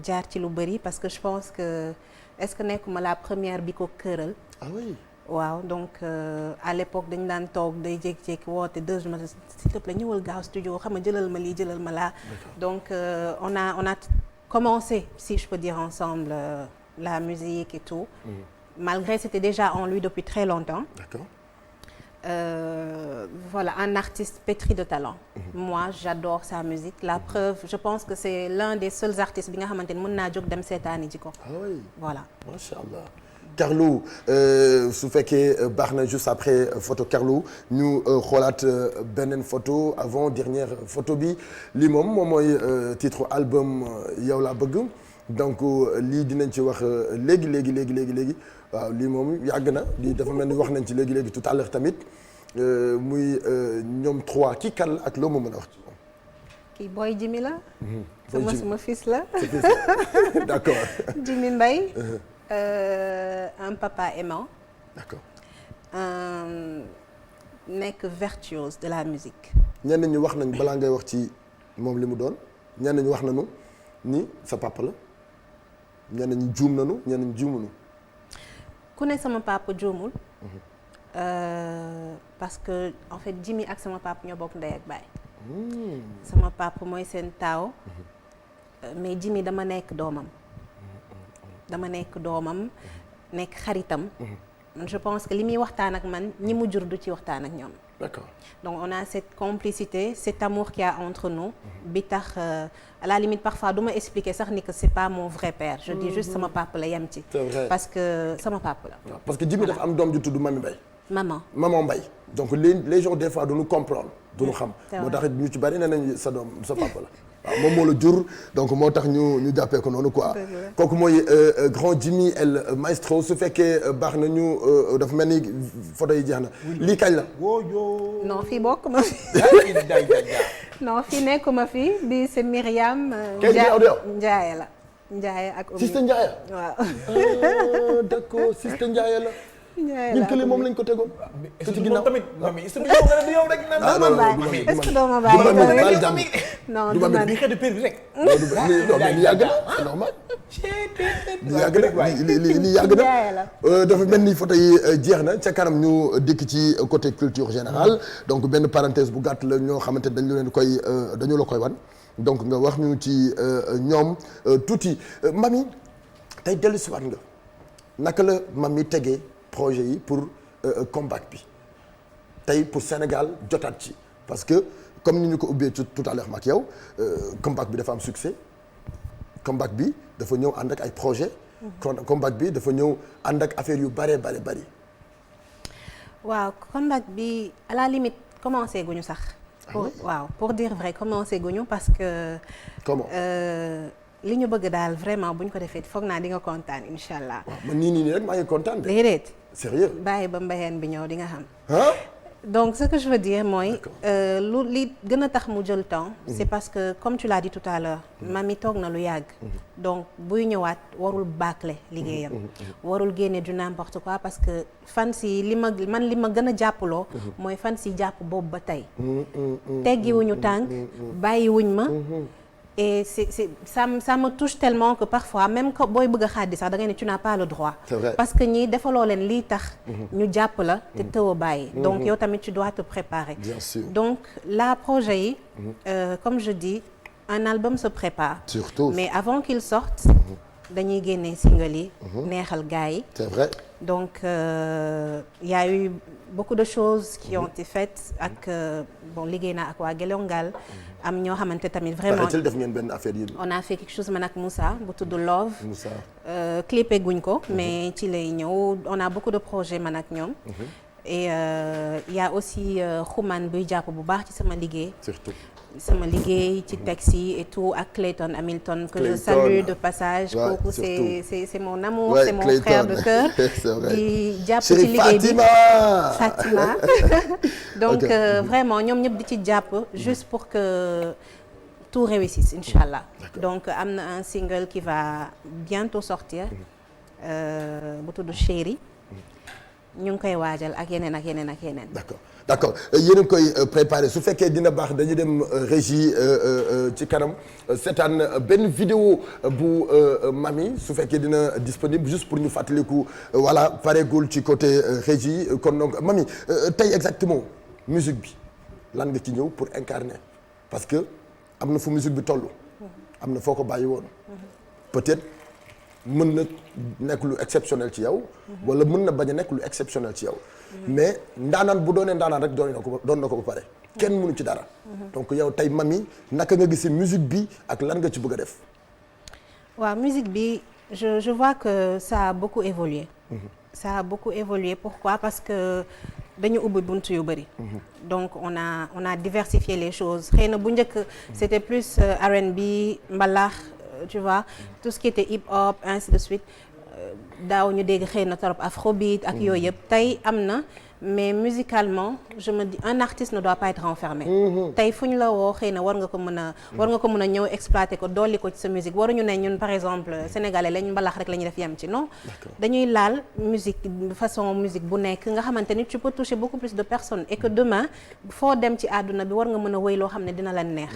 S5: jaar ci lu bëri parce que je pense que est-ce que nekkuma la première bi ko këral.
S1: ah oui.
S5: waaw donc à l'époque dañu daan toog day jékki-jékki woote 2 jours s'il te plaît ñëwal gaaw studio xam nga jëlal ma lii jëlal ma laa. donc on a commencé si je peux dire ensemble la musique et tout. malgré c'était déjà en lui depuis très longtemps.
S1: D'accord.
S5: Voilà, un artiste pétri de talent. Moi, j'adore sa musique. La preuve, je pense que c'est l'un des seuls artistes bi nga xamante ni mën naa jóg dem seetaani ji ko.
S1: Ah oui.
S5: Voilà.
S1: Macha Allah. Carlou su fekkee baax na juste après photo Carlou ñu xoolaat beneen photo avant dernière photo bi lii moom mooy titre album yow laa bëgg donc lii dinañ ci wax léegi waaw lii moom yàgg na lii dafa mel ni wax nañ ci léegi tout à l'heure tamit muy ñoom 3 kii kan la ak loo ma mën a wax ci moom.
S5: kii Boy Jimmy la. sama fils la.
S1: d'accord.
S5: Jimmy Mbaye. Un papa aimant.
S1: D'accord.
S5: Nekk virtuose de la musique.
S1: ñenn ñi wax nañ balaa ngay wax ci moom li mu doon ñenn ñi wax nañu ni sa papa la ñenn ñi juum nañu ñenn ñi juumuñu.
S5: ku ne sama papa juumul. parce que en fait Jimmy ak sama papa ñoo bokk ndey ak baay. sama papa mooy seen taaw. mais Jimmy dama nekk doomam. nekk xaritam. je pense que li muy waxtaan ak man ñi mu jur du ci waxtaan ak ñoom.
S1: D'accord.
S5: donc on a cette complicité cet amour qu'il y a entre nous. bi tax à la limite parfois du ma expliquer sax ni que c'est pas mon vrai père. je dis juste sama papa la yem ci.
S1: c'est vrai
S5: parce que sama papa la.
S1: waaw parce que Jimmy dafa am doom ju tudd Mami Mbaye. maman Mbaye. donc les gens des fois duñu comprendre duñu xam. moo tax ñu ci bari nee nañ sa doom sa papa la. waaw moom moo la jur donc moo tax ñu jàppee ko noonu quoi. kooku mooy grand Jimmy El Maestro su fekkee baax na ñu dafa mel ni photo yi jeex na lii kañ la.
S5: non fii bokk ma fi. non fii nekkuma fi bi c'est Myriam. Ndiaye la Ndiaye ak.
S1: Siste Ndiaye.
S5: waaw.
S1: d'accord Siste Ndiaye la.
S5: Ndiaye
S1: ñun kële moom lañ ko tegoon.
S2: est-ce que moom tamit mami est-ce que yow rek
S1: ah non non
S5: est-ce que doo ma bàyyi non
S1: du ma
S2: bi xeetu pér bi rek.
S1: non mais li yàgg na c'est normal. li yàgg na li yàgg na dafa mel ni photo yi jeex na ca kanam ñu dikk ci côté culture générale donc benn parenthèse bu gàtt la ñoo xamante dañu la koy wan donc nga wax ñu ci ñoom tuuti mami tey dellusiwaat nga naka la mami tegee projet yi pour comeback bi tey pour Sénégal jotaat ci parce que comme ni ñu ko ubbee tout à l'heure maak yow comeback bi dafa am succès comeback bi dafa ñëw ànd ak ay projet comeback bi dafa ñëw ànd ak affaire yu bari.
S5: waaw comeback bi à la limite commencé guñu sax. waaw pour dire vrai commencé guñu parce que.
S1: comment.
S5: li ñu bëgg daal vraiment bu ñu ko defee foog naa di nga kontaan incha allah.
S1: waaw man nii rek maa ngi kontaan de.
S5: déedéet.
S1: sérieux
S5: bàyyi ba mbayeen bi ñëw di nga xam.
S1: ah.
S5: donc ce que je veux dire mooy lu li gën a tax mu jël temps c'est parce que comme tu l'as dit tout à l'heure Mamy toog na lu yàgg donc buy ñëwaat warul bâcler liggéeyam warul génne du n'importe quoi parce que fan si li ma gën a jàppaloo mooy fan si jàpp boobu ba tey teggiwuñu tànk bàyyiwuñ ma et ça me touche tellement que parfois même que booy bëgg a xaadi sax da ngay ne tu n'as pas le droit.
S1: C'est vrai.
S5: parce que ñii defaloo leen lii tax ñu jàpp la te tëw a bàyyi donc yow tamit tu dois te préparer.
S1: Bien sûr.
S5: donc la projet yi comme je dis un album se prépare
S1: Surtout.
S5: mais avant qu'il sorte dañuy génne single yi neexal gars yi.
S1: C'est vrai.
S5: donc il y a eu beaucoup de choses qui ont été faites ak bon liggéey naa ak waa Gelongal am ñoo xamante tamit vraiment
S1: paraît-il def ngeen benn affaire yi.
S5: on a fait quelque chose man ak Moussa bu tudd Love.
S1: Moussa.
S5: clippé guñ ko mais ci lay ñëw on a beaucoup de projets man ak ñoom. et il y a aussi Xuman buy jàpp bu baax ci sama liggéey.
S1: surtout.
S5: sama liggéey ci taxi et tout ak Clayton Hamilton que je
S1: Clayton.
S5: salue de passage.
S1: Ouais,
S5: kooku
S1: surtout.
S5: c'est mon amour.
S1: Ouais,
S5: c'est mon
S1: Clayton.
S5: frère de cœur.
S1: C'est vrai.
S5: di jàpp ci
S1: Chérie
S5: liggéey bi
S1: Fatima.
S5: Fatima. donc
S1: Ok.
S5: vraiment ñoom ñëpp di ci jàpp juste pour que tout réussisse inchallah. donc am na un single qui va bientôt sortir bu tudd Chérie ñu ngi koy waajal ak yeneen ak yeneen ak yeneen.
S1: d'accord yéen a ngi koy préparé su fekkee dina baax dañuy dem régie ci kanam seetaan benn vidéo bu Mamy su fekkee dina disponible juste pour ñu fàttaliku voilà pareegul ci côté régie kon donc Mamy tey exactement musique bi lan nga ci ñëw pour incarner parce que am na fu musique bi toll. am na foo ko bàyyi woon. peut-être mën na nekk lu exceptionnel ci yow. wala mën na bañ a nekk lu exceptionnel ci yow. mais ndaanaan bu doonee ndaanaan rek doon na ko ba pare. kenn mënu ci dara. donc yow tey Mamy naka nga gisee musique bi ak lan nga ci bëgg a def.
S5: waaw musique bi je vois que ça a beaucoup évolué. ça a beaucoup évolué pourquoi parce que dañu ubbi buntu yu bëri. donc on a diversifié les choses xëy na bu njëkk c'était plus R&B mbalax tu vois tout ce qui était hip-hop ainsi de suite daaw ñu dégg xëy na trop afrobeat ak yooyu yëpp tey am na mais musicalement je me dis un artiste ne doit pas être enfermé. tey fu ñu la woo xëy na war nga ko mën a ñëw exploiter ko dolli ko ci sa musique waruñu ne ñun par exemple sénégalais lañ mbalax rek la ñuy def yem ci non. dañuy laal musique façon musique bu nekk nga xamante ni tu peux toucher beaucoup plus de personnes et que demain foo dem ci àdduna bi war nga mën a wéy loo xam ne dina la neex.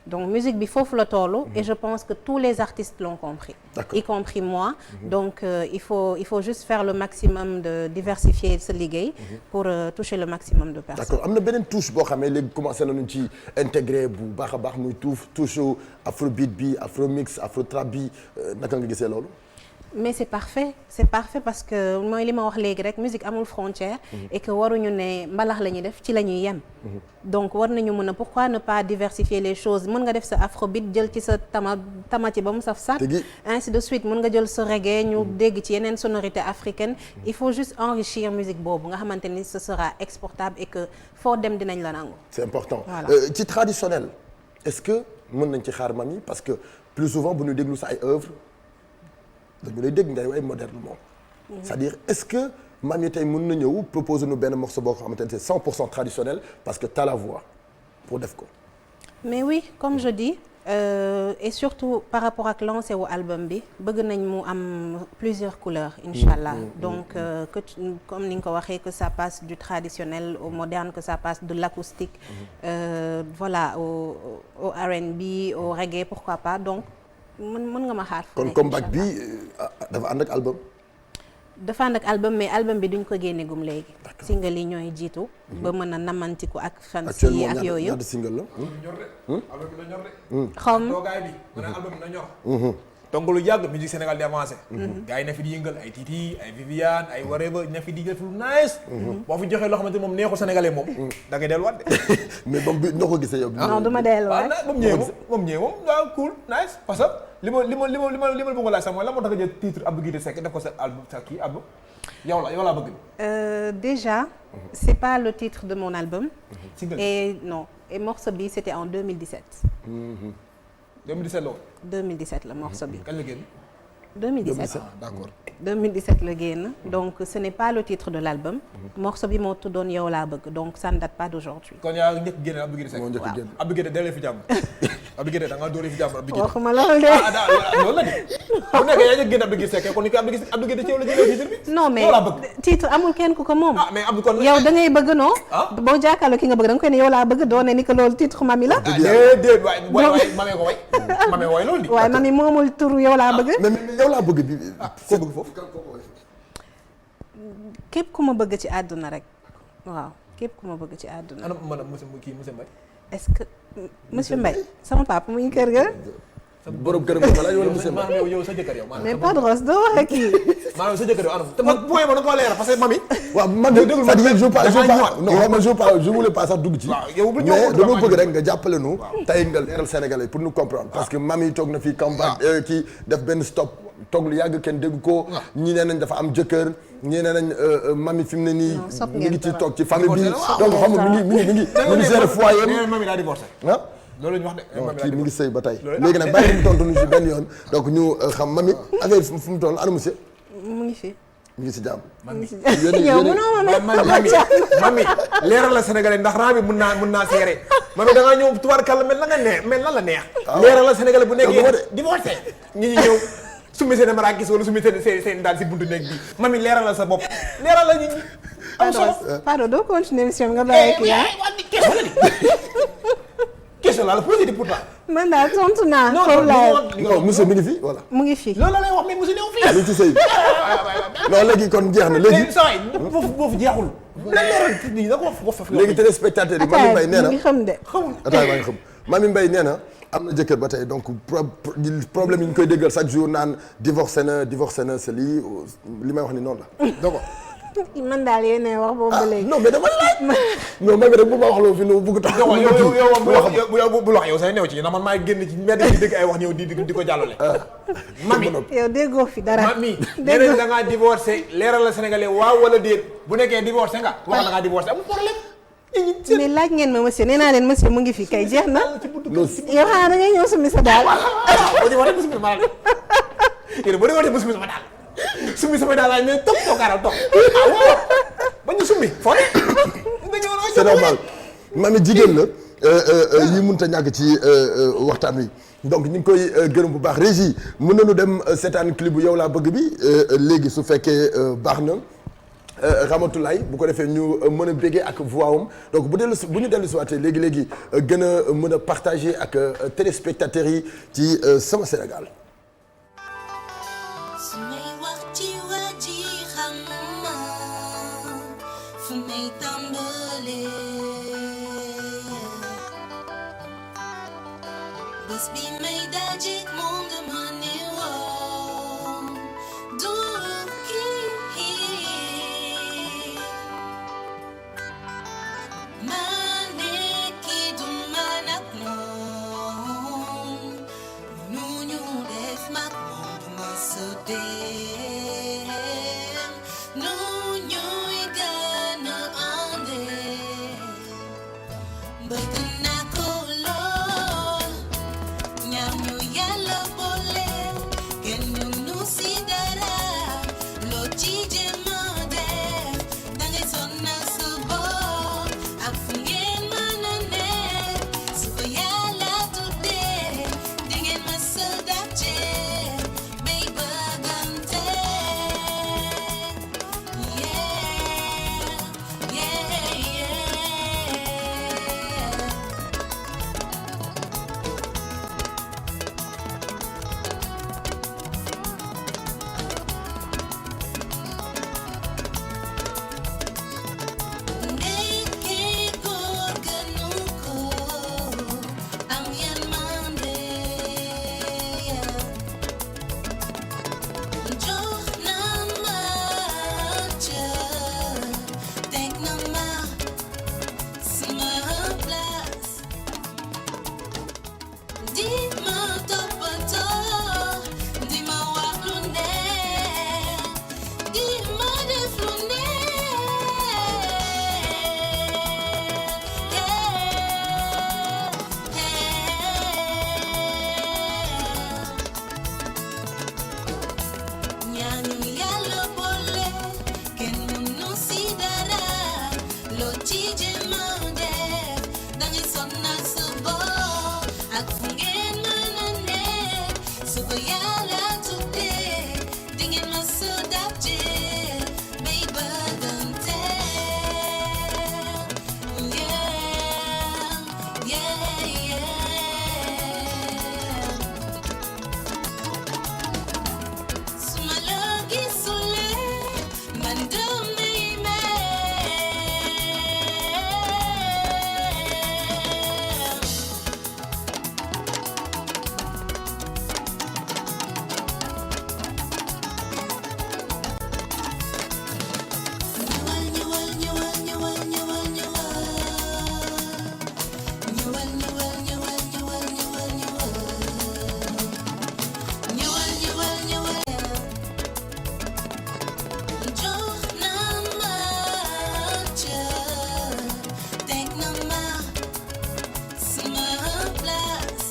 S5: donc musique bi foofu la tollu et je pense que tous les artistes l'ont compris. y compris moi. donc il faut juste faire le maximum de diversifier sa liggéey. pour toucher le maximum de personnes.
S1: d'accord am na beneen touche boo xamee léegi commencé nañu ci intégré bu baax a baax muy touche afrobeat bi afromix afrotrap bi naka nga gisee loolu.
S5: mais c'est parfait parce que mooy li ma wax léegi rek musique amul frontière. et que waruñu ne mbalax la ñuy def ci la ñuy yem. donc war nañu mën a pourquoi ne pas diversifier les choses mën nga def sa afrobeat jël ci sa tama ci ba mu saf sat ainsi de suite mën nga jël sa reggae ñu dégg ci yeneen sonorité africaine. il faut juste enrichir musique boobu nga xamante ni ce sera exportable et que foo dem dinañ la nangu.
S1: c'est important.
S5: voilà
S1: ci traditionnel est-ce que mën nañ ci xaar Mamy parce que plus souvent bu ñu déglu sa ay œuvres. dañu lay dégg ngay way modernement. c'est-à-dire est-ce que Mamy tey mën na ñëw proposer nu benn morceau boo xamante ne c'est 100% traditionnel parce que t'as la voix pour def ko.
S5: mais oui comme je dis et surtout par rapport ak lancé wu album bi bëgg nañ mu am plusieurs couleurs inchallah donc que comme ni nga ko waxee que ça passe du traditionnel au moderne que ça passe de l'acoustique voilà au R&B au reggae pourquoi pas donc. mën nga ma xaar fu nekk
S1: kon comeback bi dafa ànd ak album.
S5: dafa ànd ak album mais album bi duñ ko génne gum léegi. single yi ñooy jiitu. ba mën a namantiku ak fans yi ak yooyu.
S1: ñaata single la.
S2: album bi na ñor de.
S5: xaw ma
S2: toogaay bi mu ne album bi na ñor. donc lu yàgg musique Sénégal di avancé. gars yi ne fi di yëngal ay Titi ay Viviane ay whatever ne fi di def lu nice. boo fi joxee loo xamante moom neexul sénégalais moom. da ngay delluwaat de.
S1: mais moom bi noo ko gisee yow.
S5: non du ma delluwaat
S2: waaw moom ñëwee moom waaw cool nice parce que li ma bëgg a laaj sax mooy lan moo tax nga jël titre Abdou Guité Seck def ko sa album sa kii album yow laa bëgg.
S5: déjà c'est pas le titre de mon album.
S2: single
S5: et morceau bi c'était en 2017.
S2: 2017 la woon.
S5: 2017 la morceau bi.
S2: kañ la génn.
S5: 2017
S2: d'accord
S5: 2017 la génn donc ce n'est pas le titre de l'album morceau bi moo tuddoon yow laa bëgg donc ça ne date pas d'aujourd'hui.
S2: kon yaa njëkk génne Abdou Guité Seck.
S1: moo njëkk génn.
S2: Abdou Guité dalee fi jàmm. Abdou Guité da nga dóoree fi jàmm Abdou Guité.
S5: waxuma loolu de.
S2: loolu la de bu nekkee yaa njëkk génn Abdou Guité Seck kon ni ko Abdou Guité ci yow la jëlee titre bi.
S5: non mais
S2: yow laa bëgg.
S5: titre amul kenn ku ko moom.
S2: mais Abdou kon
S5: yow da ngay bëgg non.
S2: Ah.
S5: boo jàkkaarloo ki nga bëgg da nga koy ne yow laa bëgg doone ni que loolu titre mami la.
S2: déedéet waay mamee ko way. mamee way loolu di.
S5: waaye mami moomul turu yow laa bëgg.
S1: mais yow laa bëgg bi.
S2: koo bëgg foofu.
S5: képp ku ma bëgg ci àdduna rek waaw képp ku ma bëgg ci àdduna.
S2: ana man monsieur Mbaye.
S5: est-ce que monsieur Mbaye sama papa mu ngi kër ga.
S1: borom kër nga laaj wala monsieur Mbaye.
S2: maanaam yow sa jëkkër yow.
S5: mais Padros doo wax ak kii.
S2: maanaam sa jëkkër yow anam te man point ma da nga koo leeral parce que mami.
S1: waaw man de c'est-à-dire je voulais pas sax dugg ci.
S2: yow bu
S1: mais dama bëgg rek nga jàppale nu. tey nga leeral Sénégalais pour nous comprendre. parce que mami toog na fii campagne kii def benn stop toog lu yàgg kenn dégg ko. ñii nee nañ dafa am jëkkër. ñii nee nañ mami fi mu ne nii. mi ngi ci toog ci famille bi. donc xam nga mi ngi gérer foyer am.
S2: mami daa divorcé.
S1: ah.
S2: loolu la ñu wax de.
S1: non kii mi ngi sëy ba tey. léegi nag bàyyi mu tontu ñu si benn yoon donc ñu xam mami affaire fu mu toll ana monsieur.
S5: mu ngi fi.
S1: mi ngi si jàmm.
S5: mu ngi si yow mënoo ma
S2: mami leeral la Sénégalais ndax raa bi mun naa seere mami da ngaa ñëw tubaarkàlla mel lan la neex. leeral la Sénégalais bu nekkee divorcé ñi ñëw summi seen maraakis wala summi seen daal si buntu néeg bi mami leeral la sa bopp leeral la nit ñi. am solo
S5: pardon doo continuer émission nga bàyyi kii ah.
S2: question la posé di pourtant.
S5: man daal tontu naa.
S1: non monsieur mi ngi fi voilà.
S5: mu ngi fi.
S2: loolu la lay wax mais monsieur néew fii.
S1: mi ngi ci sëy bi non léegi kon jeex na léegi.
S2: saa yi boofu jeexul. lan leeral nit ñi da ko wax
S1: léegi téléspectateur yi Mami Mbaye nee na
S5: mu ngi xam de.
S2: xamul
S1: ataay maa ngi xam Mami Mbaye nee na am na jëkkër ba tey donc problème yi ñu koy déggal chaque jour naan divorcé na c'est lii li may wax ni noonu la d'accord.
S5: man daal yéen wax boobu ba léegi.
S1: non mais dama laaj. non man rek bu ma wax loo fi nu bëgg tax.
S2: yow bu wax yow say new ci ndax man maa génn ci mbedd di dégg ay wax ñëw di ko jàllale. mami
S5: yow déggoo fi dara.
S2: mami nee nañ da ngaa divorcé leeral la Sénégalais waaw wala déet bu nekkee divorcé nga wax da ngaa divorcé amul problème.
S5: mais laaj ngeen ma monsieur nee naa leen monsieur mu ngi fi kay jeex na. yow xanaa da ngay ñëw summi sa daal.
S2: boo di waxee summi sama daal yéen boo di waxee summi sama daal summi sama daal laay mais toog toogaaral toog ba ñu summi foo ne.
S1: c'est normal mami jigéen la yi mënut a ñàkk ci waxtaan wi donc ñu ngi koy gërëm bu baax régie mën nañu dem seetaan clip bu yow laa bëgg bi léegi su fekkee baax na. Ramatoulaye bu ko defee ñu mën a béggee ak voix am donc bu ñu dellu si waatee léegi gën a mën a partager ak téléspectateurs yi ci Sama Sénégal.
S4: su may wax ci waa ji xam ma fu may tàmbalee bés bi may dajeek moom dama ne woon du kii maa nekki du man ak moom nu ñu def mag moom du ma sa dem nu ñuy gën a àndee bëgg naa ko lool ñaar ñu yàlla boole dangay sonal sa bopp ak fu ngeen mën a nekk su ko yàlla tuddee di ngeen ma sa dajje bay bëggante suma la gisulee man damay jox na ma cër teg na ma sama place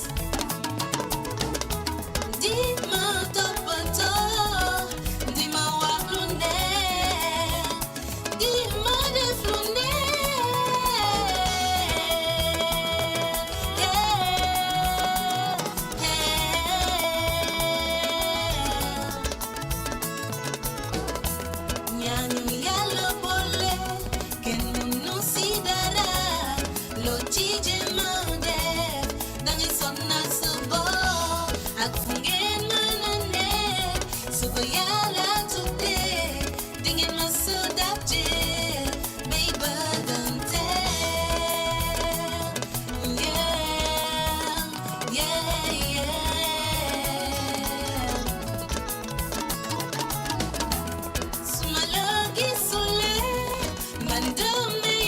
S4: di ma toppatoo di ma wax lu neex di ma def lu ñaanu yàlla boole kenn mënu si dara loo ci jéem a def dangay sonal sa bopp ak fu ngeen mën a nekk su ko yàlla tuddee di ngeen ma sa dajje bay bëggante suma la gisulee man damay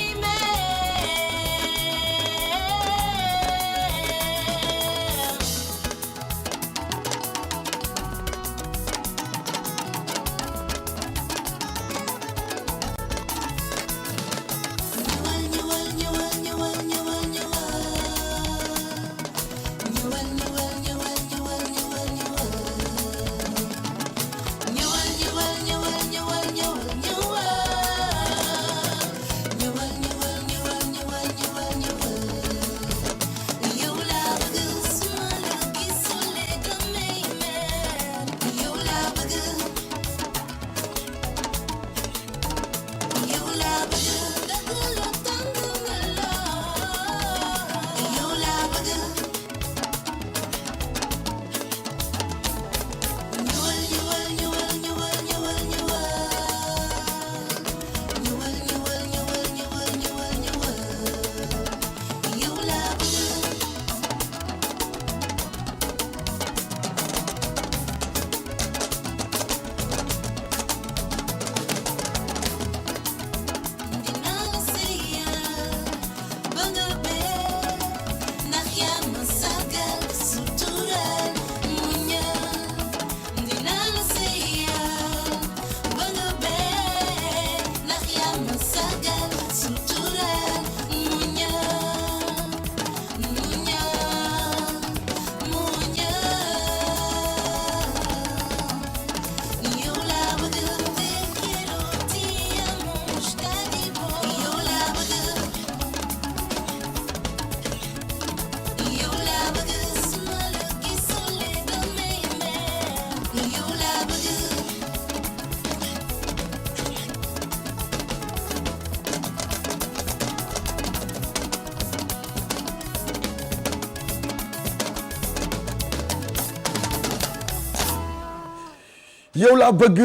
S1: yow laa bëgg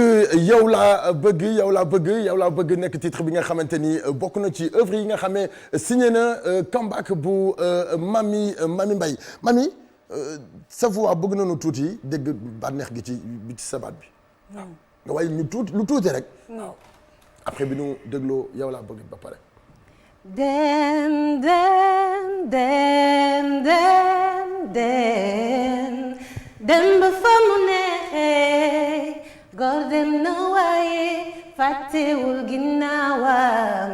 S1: yow laa bëgg yow laa bëgg yow laa bëgg nekk titre bi nga xamante ni bokk na ci œuvre yi nga xamee signé na comeback bu Mamy Mbaye Mamy sa voix bëgg nañu tuuti dégg bànneex gi ci sa baat bi waaw nga waaye lu tuuti rek après bi nu dégloo yow laa bëgg ba pare
S5: dem dem dem dem dem dem ba fa mu neexee góor dem na waaye fàttewul ginnaawam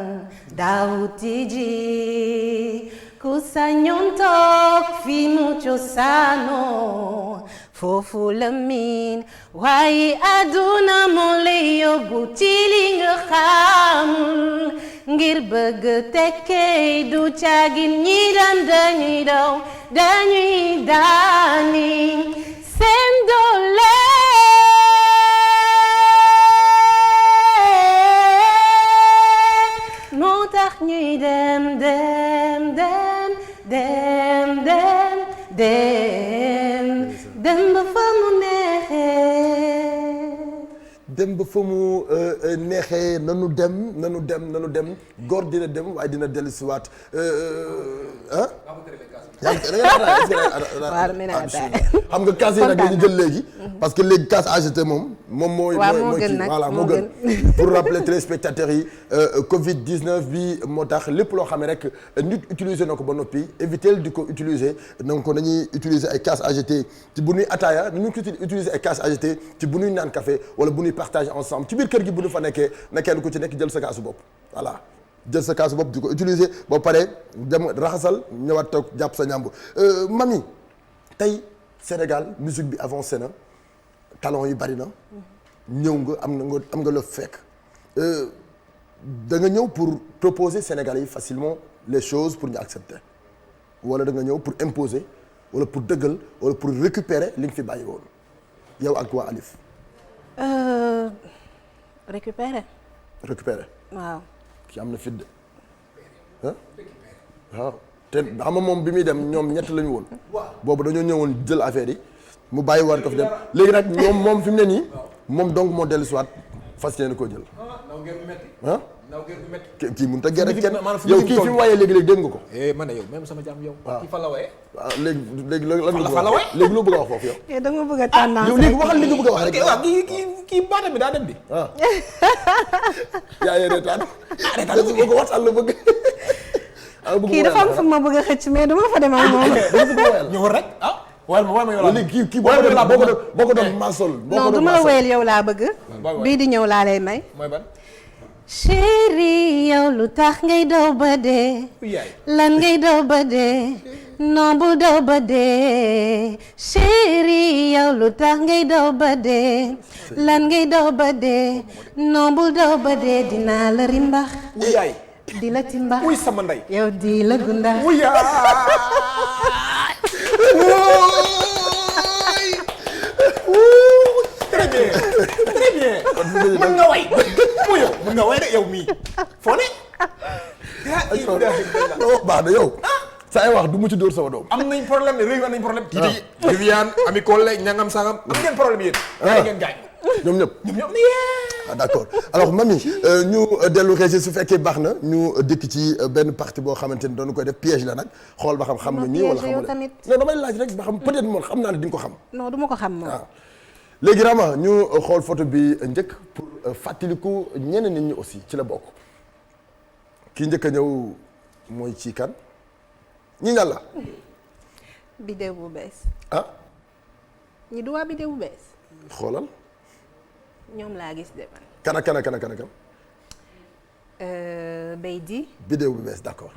S5: daawuti ji ku sañoon toog fi mu cosaanoo foofu la miin waaye àdduna moo lay yóbbu ci li nga xamul ngir bëgg tekkee du caagin ñi daan dañuy daw dañuy daani seen doole moo tax ñuy dem ba fa mu neexee.
S1: dem ba fa mu neexee nanu dem góor dina dem waaye dina dellu si waat ah. xam nga kaas yi nag la ñu jël léegi. parce que léegi kaas AGT moom mooy kii voilà moo gën pour rappeler téléspectateurs yi Covid 19 bi moo tax lépp loo xam ne rek nit utiliser na ko ba noppi éviter di ko utiliser donc nañuy utiliser ay kaas AGT ci bu ñuy ataaya nu ñu ko utiliser ay kaas AGT ci bu ñuy naan café wala bu ñuy partager ensemble ci biir kër gi bu ñu fa nekkee na kenn ku ci nekk jël sa kaasu bopp voilà. jël sa kaasu bopp di ko utiliser boo paree dem raxasal ñëwaat toog jàpp sa ñàmbu mami tey Sénégal musique bi avancé na talent yi bari na ñëw nga am nga la fekk da nga ñëw pour proposer Sénégalais yi facilement les choses pour ñu accepter wala da nga ñëw pour imposer wala pour dëggal wala pour récupérer li nga fi bàyyi woon yow ak waa Alif.
S5: récupérer. waaw.
S1: ki am na fit de ah waaw te xam nga moom bi muy dem ñoom ñett lañu woon boobu dañoo ñëwoon jël affaire yi mu bàyyi war ko fi dem léegi nag ñoom moom fi mu ne nii moom donc moo dellu si waat fas yéene koo jël ah kii mënut a gerte kenn yow kii fi mu wayee léegi-léegi dégg nga ko
S2: man de yow même sama jàmm yow kii fa la wayee
S1: waaw léegi lan léegi loo bëgg a wax foofu yow
S5: da nga bëgg a tendance
S1: yow léegi waxal li nga bëgg a wax rek
S2: waaw kii baatam bi daa dem bi
S1: yaa yee reetaan su bëgg a waxtaan la bëgg
S5: kii dafa am fu ma bëgg a xëcc mais duma fa dem ak moom
S2: ñëw rek wayal ma yow laa
S1: léegi kii boo ko doon maasol
S5: non du ma la wayal yow laa bëgg bii di ñëw laa lay may
S2: mooy ban
S5: chéri yow lu tax ngay daw ba dee lan ngay daw ba dee non bu daw ba dee chéri yow lu tax ngay daw ba dee lan ngay daw ba dee non bu daw ba dee dinaa la rimbax
S2: yaay
S5: di la timbax
S2: uy sama ndey
S5: yow di la gundax
S2: très bien mën nga way mu yow mën nga way de yow mii foo ne
S1: baax na yow saa wax du mu ci dóor sama doom
S2: am nañ problème ne réew am nañ problème kii di Viviane Ami Collé ñangam sangam am ngeen problème yéen ngeen gaañ
S1: ñoom ñëpp ah d'accord alors mami ñu dellu régi su fekkee baax na ñu dikk ci benn partie boo xamante ni doonu koy def piège la nag xool ba xam nga ñii wala xamul non damay laaj rek ba xam peut-être moom xam naa ne di nga ko xam
S5: non du ma ko xam moom
S1: léegi Rama ñu xool photo bi njëkk pour fàttaliku ñeneen nit ñi aussi ci la bokk kii njëkk a ñëw mooy ci kan ñi ñal la
S5: bidéo bu bees
S1: ah
S5: ñi du waa bidéo bu bees
S1: xoolal
S5: ñoom laa gis de man
S1: kana
S5: bay di
S1: bidéo bu bees d'accord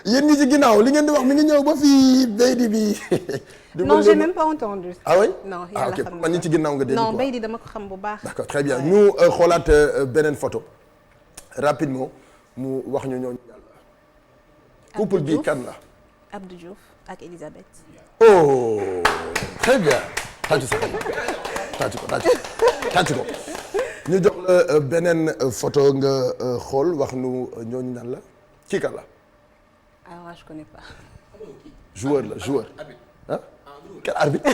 S1: yéen ñi ci ginnaaw li ngeen di wax mi ngi ñëw ba fii bay di bi
S5: non j'ai même pas entendu
S1: ah oui
S5: non yàlla xam
S1: man ñi ci ginnaaw nga dégg
S5: non bay di dama ko xam bu baax
S1: d'accord très bien ñu xoolaat beneen photo rapidement mu wax ñu ñooñu couple bi kan la
S5: Abdou Diouf ak Elisabeth
S1: oh très bien tàccu ko ñu jox la beneen photo nga xool wax nu ñooñu nan la kii kan la
S5: ah moi je connais pas
S1: joueur ah quel arbitre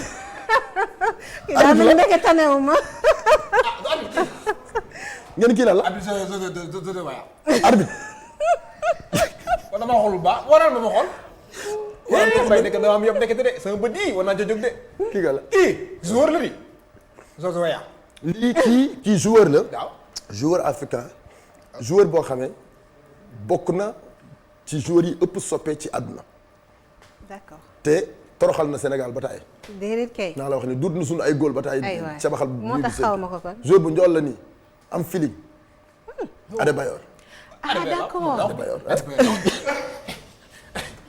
S5: daa mel ne tanewu ma
S1: ngeen kii lan la arbitre
S2: wala ma xool bu baax waral ma xool wala ma bay nekk dama am yëpp nekkete de sama bët yi war naa jóg de
S1: kii kan la
S2: joueur la di Zozoya
S1: lii kii joueur la joueur africain joueur boo xamee bokk na ci joueurs yi ëpp soppe ci àdduna
S5: d'accord
S1: te toroxal na Sénégal ba taay
S5: déedéet kay
S1: naa la wax ne duut na suñu ay góol ba taay cabaxal
S5: moo tax xaw ma ko kon
S1: joueur bu njool la nii am feeling Adebayor
S5: d'accord
S1: Adebayor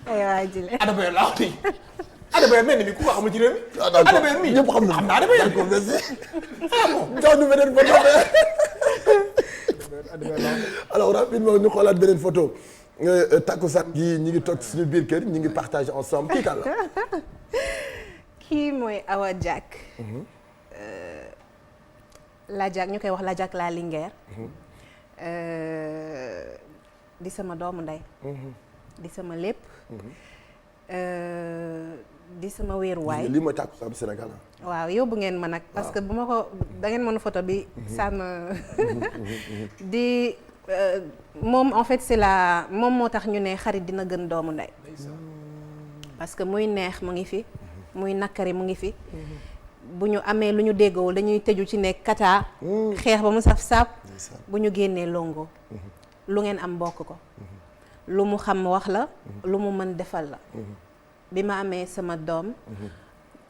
S5: ay waay jile
S2: Adebayor laa wax nii Adebayor mel ni ku ko xamul ci réew mi Adebayor mii
S1: ñëpp xam na
S2: Adebayor
S1: d'accord merci jox ñu beneen photo alors rapidement ñu xoolaat beneen photo takkusaan gi ñi ngi toog suñu biir kër ñi ngi partager ensemble kii kan la.
S5: kii mooy Awa Diak. La Diak ñu koy wax La Diak la Linguère. di sama doomu ndey. di sama lépp. di sama wéeruwaay.
S1: lii mooy takkusaan Sénégal.
S5: waaw yóbbu ngeen ma nag. parce que bu ma ko da ngeen mën photo bi. sànn di moom en fait c'est moom moo tax ñu ne xarit dina gën doomu ndey. parce que muy neex mu ngi fi. muy nakkari mu ngi fi. bu ñu amee lu ñu déggoowul dañuy tëju ci nekk kata. xeex ba mu saf saap. bu ñu génnee longo. lu ngeen am bokk ko. lu mu xam wax la. lu mu mën defal la. bi ma amee sama doom.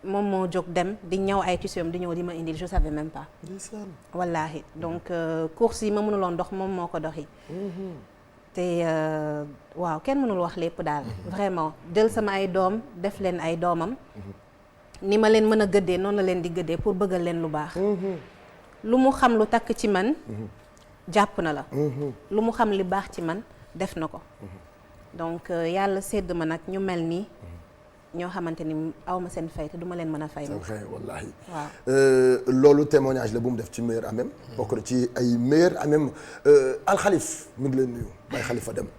S5: moom moo jóg dem di ñëw ay tissus di ñëw di ma indil je savais même pas. wallaahi donc course yi ma mënuloon dox moom moo ko doxi te waaw kenn mënul wax lépp daal. vraiment jël sama ay doom def leen ay doomam. ni ma leen mën a gëddee noonu la leen di gëddee pour bëggal leen lu baax. lu mu xam lu takk ci man. jàpp na la. lu mu xam li baax ci man def na ko. donc yàlla sédd ma nag ñu mel nii. ñoo xamante ni awma seen fay te duma leen mën a fay.
S1: c'est vrai wallaahi.
S5: waaw
S1: loolu témoignage la bu mu def ci meilleur amem. bokk na ci ay meilleur amem alxalif mi ngi leen nuyu Baye Khalifa Deme.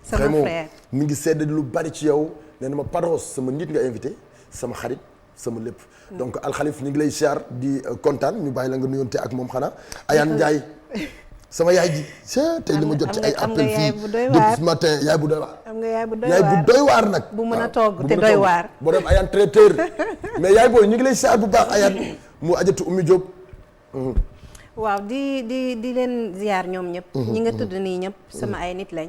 S5: sama frère
S1: mi ngi sedd lu bari ci yow nee na ma Padros sama nit nga invité sama xarit sama lépp. donc alxalif ñu ngi lay siyaar di kontaan ñu bàyyi la nga nuyoonte ak moom xanaa. Ayane Ndiaye sama yaay ji tey li ma jot ci ay appel fii depuis ce matin yaay bu doy waar.
S5: am nga yaay bu
S1: doy waar nag.
S5: bu mën a togg te doy waar.
S1: boo dem Ayane traiteur mais yaay booy ñu ngi lay siyaar bu baax Ayane mu ajatu Oumy Diop.
S5: waaw di leen ziar ñoom ñëpp. ñi nga tudd nii ñëpp sama ay nit lañ.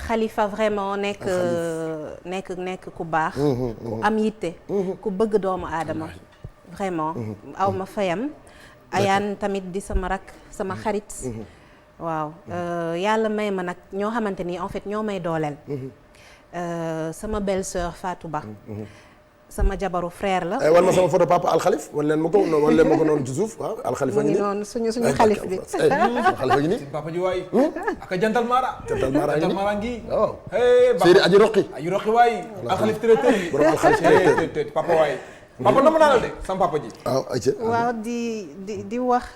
S5: Khalifa vraiment nekk ku baax. ku am yitte. ku bëgg doomu aadama. vraiment aw ma fayam. Ayane tamit di sama rak sama xarit. waaw yàlla may ma nag ñoo xamante ni en fait ñoo may dooleel. sama belle-sœur Fatou Ba. sama jabaru frère la.
S1: wan ma sama photo papa alxalif wan leen ma ko noonu ci suuf waaw alxalif a ngi nii
S5: noonu suñu xalif bi.
S1: alxalif a ngi nii.
S2: papa ji waay. ak jantal Mara.
S1: jantal Mara
S2: ngi
S1: waaw.
S2: Seydi
S1: Aji Roqi.
S2: Aji Roqi waay. alxalif traiteur yi.
S1: borom alxalif traiteur
S2: papa waay. papa na ma naa la de sama papa ji.
S5: waaw di wax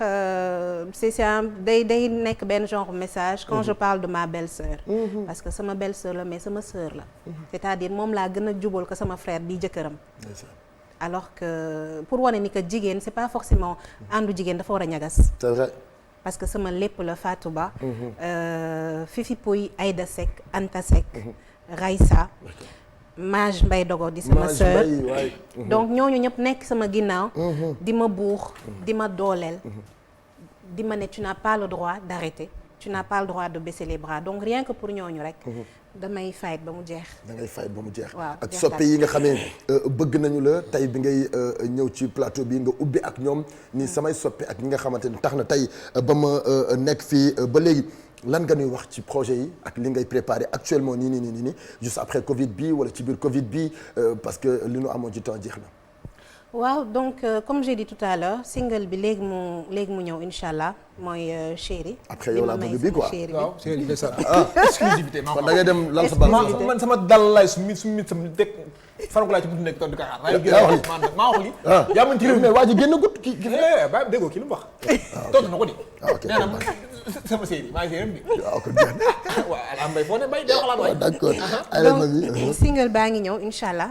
S5: c'est day nekk benn genre message quand je parle de ma belle-sœur. parce que sama belle-sœur la mais sama sœur la. c'est-à-dire moom laa gën a jubal ko sama frère bi jëkkëram. alors que pour wane ni que jigéen c'est pas forcément àndu jigéen dafa war a ñagas.
S1: c'est vrai.
S5: parce que sama lépp la Fatou Ba. Fifi Pouy Aïda Seck Anta Seck. Raïssa. Mage Mbaye Dogo di sama sœur donc ñooñu ñëpp nekk sama ginnaaw. di ma buux di ma dooleel. di ma ne tu n'as pas le droit d'arrêter tu n'as pas le droit de baisser les bras donc rien que pour ñooñu rek. damay fight ba mu jeex. da ngay fight ba mu jeex. waaw
S1: ak soppe yi nga xamee bëgg nañu la tey bi ngay ñëw ci plateau bi nga ubbi ak ñoom ni samay soppe ak ñi nga xamante ni tax na tey ba ma nekk fii ba léegi. lan nga ñuy wax ci projet yi ak li ngay préparé actuellement nii juste après Covid bi wala ci biir Covid bi parce que li nu amoon ci temps jeex na.
S5: waaw donc comme j'ai dit tout à l'heure single bi léegi mu ñëw incha allah mooy chéri.
S1: après yow laa bëgg bi quoi
S2: waaw chéri de ça exclusivité
S1: kon da ngay dem lal sa bal
S2: man sama dal lay su mit sama teg faranku laa ci buntu nekk toog di ko xaar maa wax li yaa mën ci réew
S1: mais waa ji génn gut ki
S2: ba déggoo ki lu mu wax tontu na ko di nee na sama série maa ngi série bi
S1: waaw kon jeex na
S2: waaw am bay foo ne bay day xalaat waay
S1: d'accord
S5: donc single baa ngi ñëw incha allah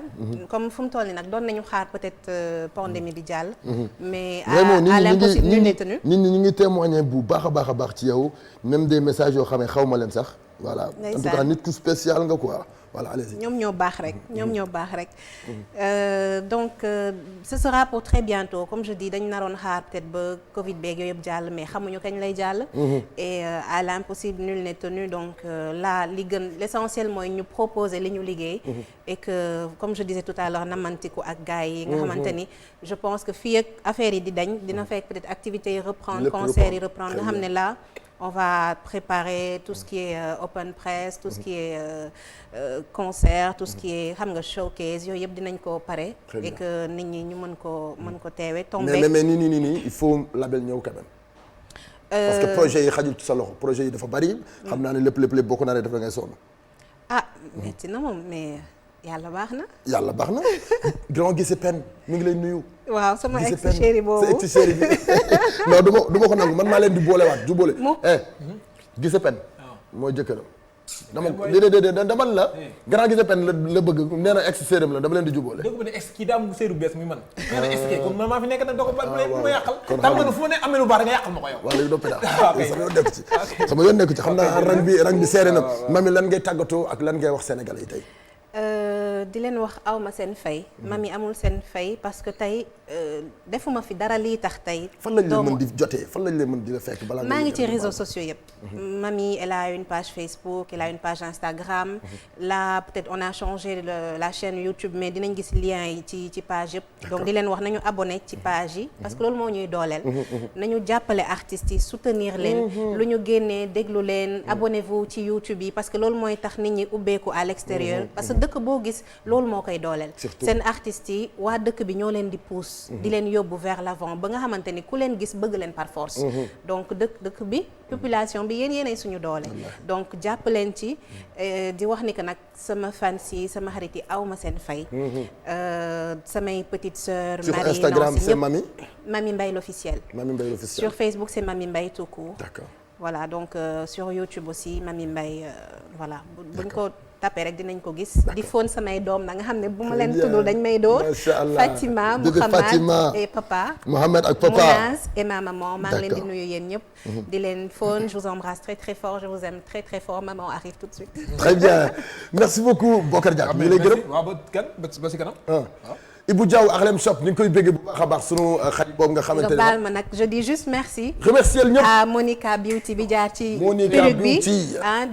S5: comme fu mu toll nii nag doon nañu xaar peut-être pandémie bi jàll mais à l'impossible nul n'est tenu
S1: nit ñi ñu ngi témoigner bu baax a baax ci yow même des messages yoo xam ne xaw ma leen sax voilà en tout cas nit ku spécial nga quoi voilà allez-y.
S5: ñoom ñoo baax rek donc ce sera pour très bientôt comme je dis dañu naroon xaar peut-être ba Covid beeg yooyu yëpp jàll mais xamuñu kañ lay jàll. et à l'impossible nul n'est tenu donc là li gën l'essentiel mooy ñu proposer li ñu liggéey. et que comme je disais tout à l'heure namantiku ak gars yi nga xamante ni je pense que fii ak affaire yi di dañ dina fekk peut-être activités yi reprendre concerts yi reprendre nga xam ne là. On va préparer tout ce qui est open press, tout ce qui est concert, tout ce qui est xam nga showcase yooyu yëpp dinañ ko pare. et que nit ñi ñu mën ko teewe. tombé
S1: mais nii il faut label ñëw quand même. parce que projet yi xajul ci sa loxo projet yi dafa bari. xam naa ne lépp boo ko naree def da ngay sonn.
S5: ah metti na moom mais yàlla baax na.
S1: yàlla baax na grand Guissé Pène mi ngi lay nuyu.
S5: waaw sama
S1: Guissé
S5: ex
S1: Pène
S5: chéri boobu
S1: sa ex chéri bi non du ma ko nangu man maa leen di boolewaat jubóole. Guissé Pène mooy jëkkëram. dama la grand Guissé Pène la bëgg nee na ex séeram la dama leen di jubóole.
S2: dëgg bu ne ex kii daa am séeru bees muy man. nee na ex kii kon man maa fi nekk nag doo ko ba ma yàqal.
S1: kon
S2: tam nga fu ma ne amee lu baax nga yàqal ma ko yow.
S1: waaw léegi doppi daal sama yoon nekku ci xam naa rang bi seere na mami lan ngay tàggatoo ak lan ngay wax Sénégalais yi tey.
S5: di leen wax awma seen fay. mami amul seen fay parce que tey defuma fi dara lii tax tey.
S1: fan lañ leen mën di jotee fan lañ leen mën di la fekk balaa
S5: maa ngi ci réseaux sociaux yëpp. mami elle a une page Facebook elle a une page Instagram. là peut-être on a changé la chaîne YouTube mais dinañ gis lien yi ci page yëpp. donc di leen wax nañu abonné ci page yi. parce que loolu moo ñuy dooleel. nañu jàppale artistes yi soutenir leen. lu ñu génnee déglu leen. abonnez-vous ci YouTube yi parce que loolu mooy tax nit ñi ubbeeku à l'extérieur. parce que dëkk boo gis loolu moo koy dooleel. seen artistes yi waa dëkk bi ñoo leen di pousse. di leen yóbbu vers l'avant ba nga xamante ni ku leen gis bëgg leen par force. donc dëkk bi population bi yéenay suñu doole. donc jàpp leen ci di wax ni que nag sama fans yi sama xarit yi aw ma seen fay. samay petite sœur.
S1: sur
S5: Marie
S1: Instagram c'est Mami.
S5: Mami Mbaye l'officiel.
S1: Mami Mbaye l'officiel.
S5: sur Facebook c'est Mami Mbaye tout court.
S1: D'accord.
S5: voilà donc sur YouTube aussi Mami Mbaye voilà buñ ko tapé rek dinañ ko gis. di fóon samay doom na nga xam ne bu ma leen tuddul dañ may dóor.
S1: macha allah
S5: Fatima Mouhamad et papa.
S1: Mohamed ak papa
S5: Mounaz et ma maman maa ngi leen di nuyu yéen ñëpp. di leen fóon je vous embrasse très très fort je vous aime très très fort maman arrive tout de suite.
S1: très bien merci beaucoup Bokar Diack ñu ngi lay gërëm.
S2: waaw ba kan ba si kanam.
S1: Ibou Diaw Harlem Shop ñu ngi koy béggee bu baax a baax sunu xarit boobu nga xamante ne.
S5: nga baal ma nag je dis juste merci.
S1: remercier ñëpp
S5: à Monica Beauty bi jaar ci.
S1: Monica
S5: perruque bi
S1: Beauty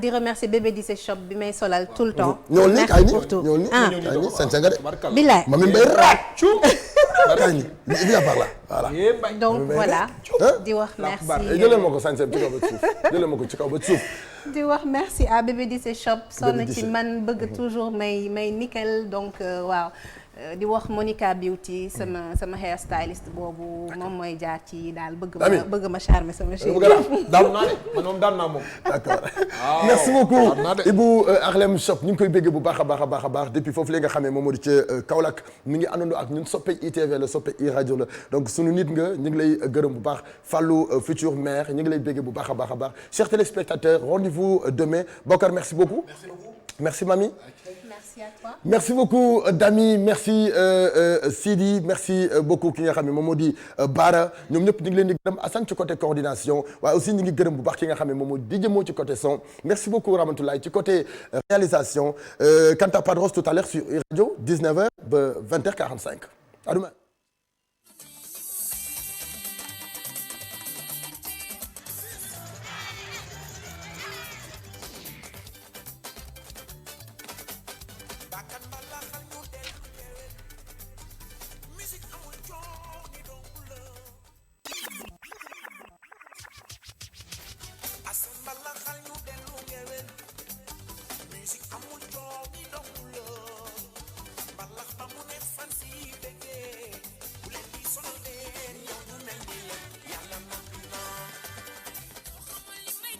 S5: di remercier bébé Dissé Shop bi may solal tout le temps.
S1: ñool ni kaay ni
S5: pour tout
S1: ñool ni
S5: ah
S1: kaay ni sañ nga de.
S5: bilaay
S1: Mami Mbaye raak kaay ni viens par là voilà.
S5: donc voilà. di wax merci.
S1: jëlee ma ko sañ ci kaw ba suuf jëlee ma ko ci kaw ba suuf.
S5: di wax merci à bébé Dissé Shop. sonn
S1: Dissé.
S5: ci man bëgg toujours may nickel donc waaw. di wax Monica Beauty sama hair styliste boobu moom mooy jaar ci daal bëgg ma charmer sama chérie.
S2: daanu naa de man moom daanu naa moom.
S1: d'accord merci beaucoup Ibou Harlem Shop ñu ngi koy béggee bu baax a baax depuis foofu la nga xamee moom moo di ca Kaolack mi ngi àndandoo ak ñun soppe ITV la soppe i rajo la donc sunu nit nga ñu ngi lay gërëm bu baax Fallou futur maire ñu ngi lay béggee bu baax a baax chers téléspectateurs rendez-vous demain Bokar merci beaucoup. Merci Mami.
S5: Merci à toi.
S1: Merci beaucoup Dami merci Sidi merci beaucoup ki nga xam ne moom moo di Bara ñoom ñëpp ñu ngi leen di gërëm Assane ci côté coordination waaye aussi ñu ngi gërëm bu baax ki nga xam ne moom moo di Djemo ci côté son merci beaucoup Ramatoulaye ci côté réalisation Kanta Padros tout à l'heure sur radio 19h ba 20h45 à demain.
S6: Music amul coow ni dong la mbalax ba mu ne fan si bëggee